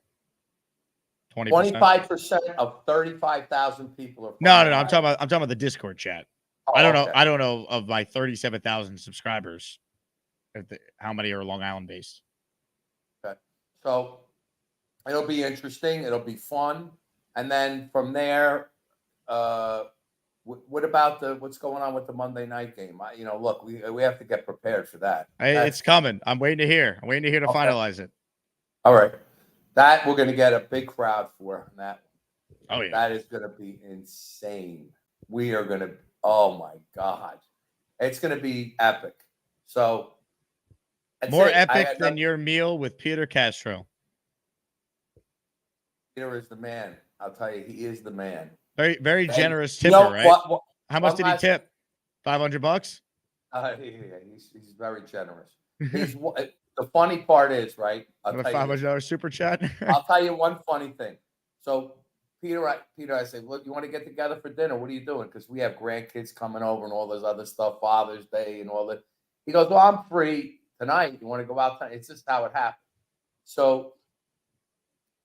25% of 35,000 people are. No. I'm talking about the Discord chat. Oh, I don't know. okay. I don't know of my 37,000 subscribers, how many are Long Island based. Okay, so it'll be interesting. It'll be fun, and then from there, what about what's going on with the Monday night game? Look, we have to get prepared for that. It's coming. I'm waiting to hear. I'm waiting to hear to finalize it. All right. That we're going to get a big crowd for that. Oh, yeah. That is going to be insane. We are going to, oh my God. It's going to be epic. So, more epic than your meal with Peter Castro. Peter is the man. I'll tell you, he is the man. Very, very generous tipper, right? How much did he tip? $500? He's very generous. The funny part is, right? A $500 super chat. I'll tell you one funny thing. So Peter, I say, look, you want to get together for dinner? What are you doing? Because we have grandkids coming over and all this other stuff, Father's Day and all that. He goes, well, I'm free tonight. You want to go out tonight? It's just how it happened. So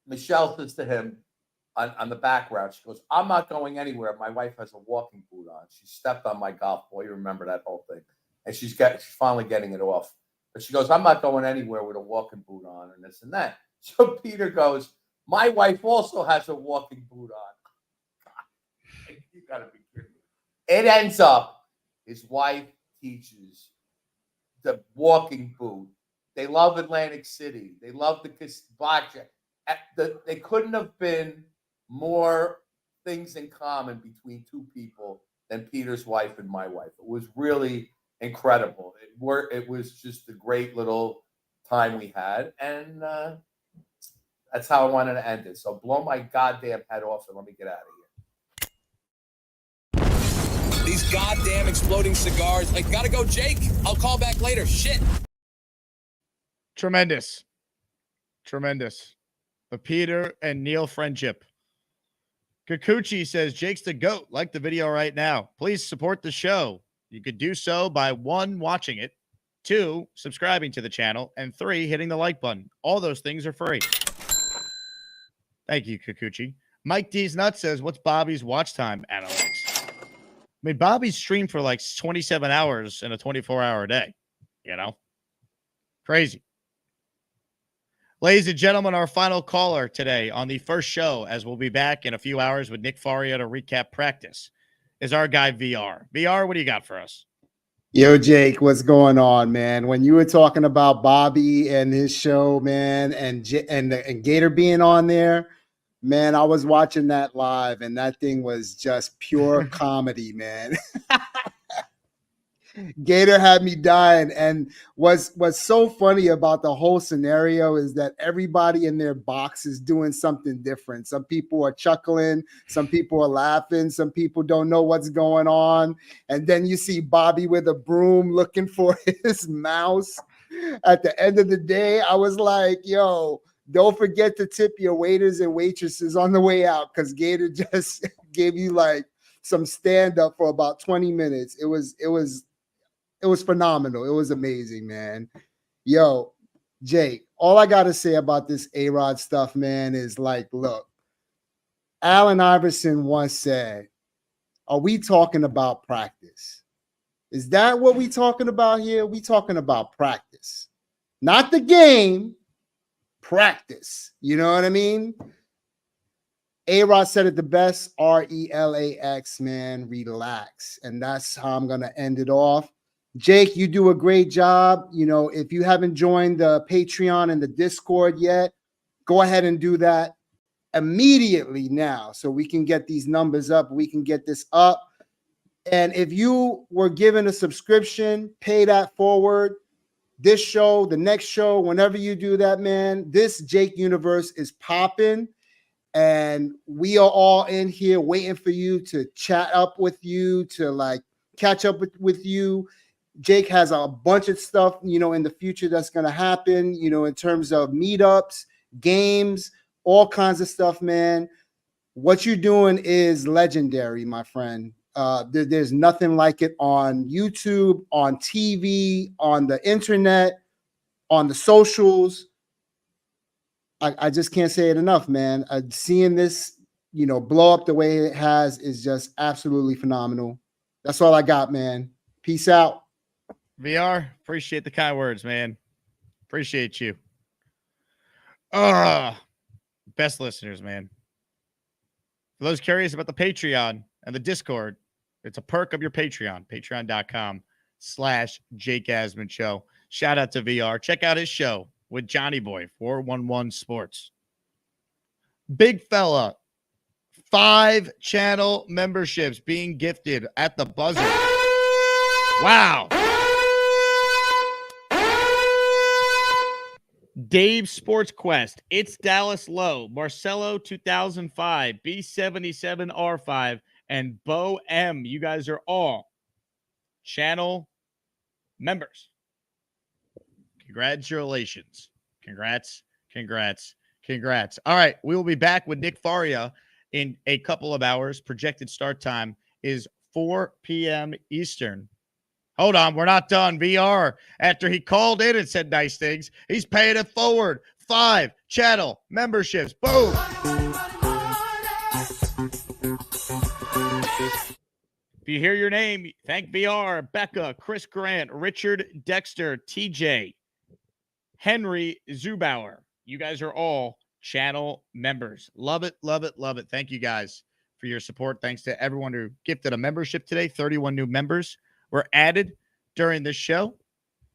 Michelle says to him on the background, she goes, I'm not going anywhere. My wife has a walking boot on. She stepped on my golf ball. You remember that whole thing. And she's finally getting it off. But she goes, I'm not going anywhere with a walking boot on and this and that. So Peter goes, my wife also has a walking boot on. You got to be kidding me. It ends up, his wife teaches the walking boot. They love Atlantic City. They love the blackjack. They couldn't have been more things in common between two people than Peter's wife and my wife. It was really incredible. It was just a great little time we had, and that's how I wanted to end it. So blow my goddamn head off and let me get out of here. These goddamn exploding cigars. Like, gotta go, Jake. I'll call back later. Shit. Tremendous. The Peter and Neil friendship. Kikuchi says, Jake's the GOAT. Like the video right now. Please support the show. You could do so by 1, watching it, 2, subscribing to the channel, and 3, hitting the like button. All those things are free. Thank you, Kikuchi. Mike D's Nuts says, what's Bobby's watch time analytics? I mean, Bobby's streamed for like 27 hours in a 24-hour day. You know? Crazy. Ladies and gentlemen, our final caller today on the first show, as we'll be back in a few hours with Nick Faria to recap practice, is our guy VR. VR, what do you got for us? Yo, Jake, what's going on, man? When you were talking about Bobby and his show, man, and Gator being on there, man, I was watching that live, and that thing was just pure comedy, man. Gator had me dying, and what's so funny about the whole scenario is that everybody in their box is doing something different. Some people are chuckling, some people are laughing, some people don't know what's going on, and then you see Bobby with a broom looking for his mouse. At the end of the day, I was like, yo, don't forget to tip your waiters and waitresses on the way out, because Gator just gave you like some stand-up for about 20 minutes. It was phenomenal. It was amazing, man. Yo, Jake, all I got to say about this A-Rod stuff, man, is like, look, Allen Iverson once said, are we talking about practice? Is that what we talking about here? We talking about practice, not the game, practice. You know what I mean? A-Rod said it the best, RELAX, man, relax. And that's how I'm going to end it off. Jake, you do a great job. You know, if you haven't joined the Patreon and the Discord yet, go ahead and do that immediately now so we can get these numbers up. We can get this up. And if you were given a subscription, pay that forward. This show, the next show, whenever you do that, man, this Jake universe is popping. And we are all in here waiting for you to chat up with you, to like catch up with you. Jake has a bunch of stuff, you know, in the future that's going to happen, you know, in terms of meetups, games, all kinds of stuff, man. What you're doing is legendary, my friend. There's nothing like it on YouTube, on TV, on the internet, on the socials. I just can't say it enough, man. Seeing this, you know, blow up the way it has is just absolutely phenomenal. That's all I got, man. Peace out. VR, appreciate the kind words, man. Appreciate you. Best listeners, man. For those curious about the Patreon and the Discord, it's a perk of your Patreon, patreon.com/Jake Asman Show. Shout out to VR. Check out his show with Johnny Boy, 411 Sports. Big fella, 5 channel memberships being gifted at the buzzer. Wow. Dave Sports Quest, It's Dallas Low, Marcelo 2005, B77R5, and Bo M. You guys are all channel members. Congratulations. Congrats. All right, we will be back with Nick Faria in a couple of hours. Projected start time is 4 p.m. Eastern. Hold on, we're not done. VR, after he called in and said nice things, he's paying it forward. 5 channel memberships. Boom. If you hear your name, thank VR, Becca, Chris Grant, Richard Dexter, TJ, Henry Zubauer. You guys are all channel members. Love it. Thank you guys for your support. Thanks to everyone who gifted a membership today. 31 new members were added during this show,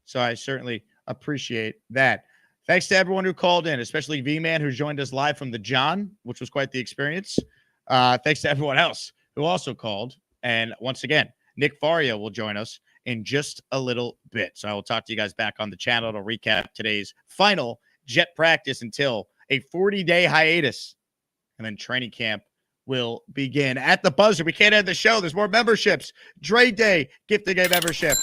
so I certainly appreciate that. Thanks to everyone who called in, especially V-Man, who joined us live from the John, which was quite the experience. Thanks to everyone else who also called. And once again, Nick Faria will join us in just a little bit. So I will talk to you guys back on the channel to recap today's final Jet practice until a 40-day hiatus. And then training camp will begin. At the buzzer, we can't end the show. There's more memberships. Dre Day, gifting a membership.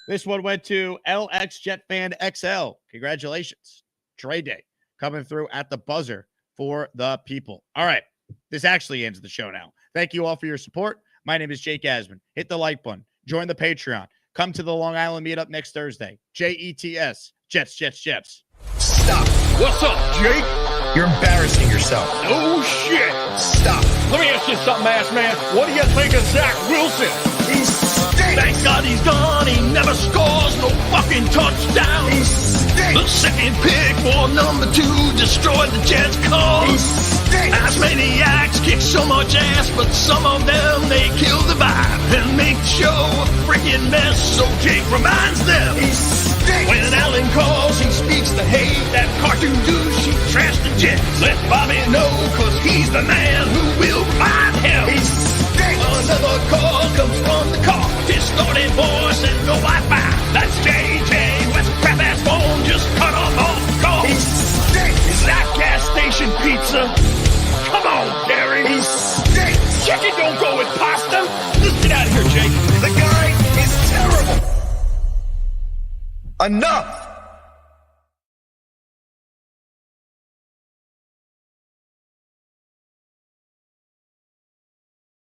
This one went to LX Jet Fan XL. Congratulations. Dre Day coming through at the buzzer for the people. All right. This actually ends the show now. Thank you all for your support. My name is Jake Asman. Hit the like button. Join the Patreon. Come to the Long Island meetup next Thursday. JETS. Jets. Stop. What's up, Jake? You're embarrassing yourself. Oh, shit. Stop. Let me ask you something, ass man. What do you think of Zach Wilson? He stinks. Thank God he's gone. He never scores no fucking touchdown. He stinks. The second pick for number 2 destroyed the Jets' cause. He stinks. Ass maniacs kick so much ass, but some of them, they kill the vibe and make the show a freaking mess. So Jake reminds them. He stinks. When Allen calls, he speaks the hate. That cartoon douche, he trashed the Jets. Let Bobby know, cause he's the man who will remind him. He stinks. Another call comes from the car. Distorted voice and no Wi-Fi. That's JJ with crap-ass phone just cut off all the calls. He stinks. Is that gas station pizza? Come on, Gary. He stinks. Chicken don't go with pasta. Let's get out of here, Jake. The guy is terrible. Enough.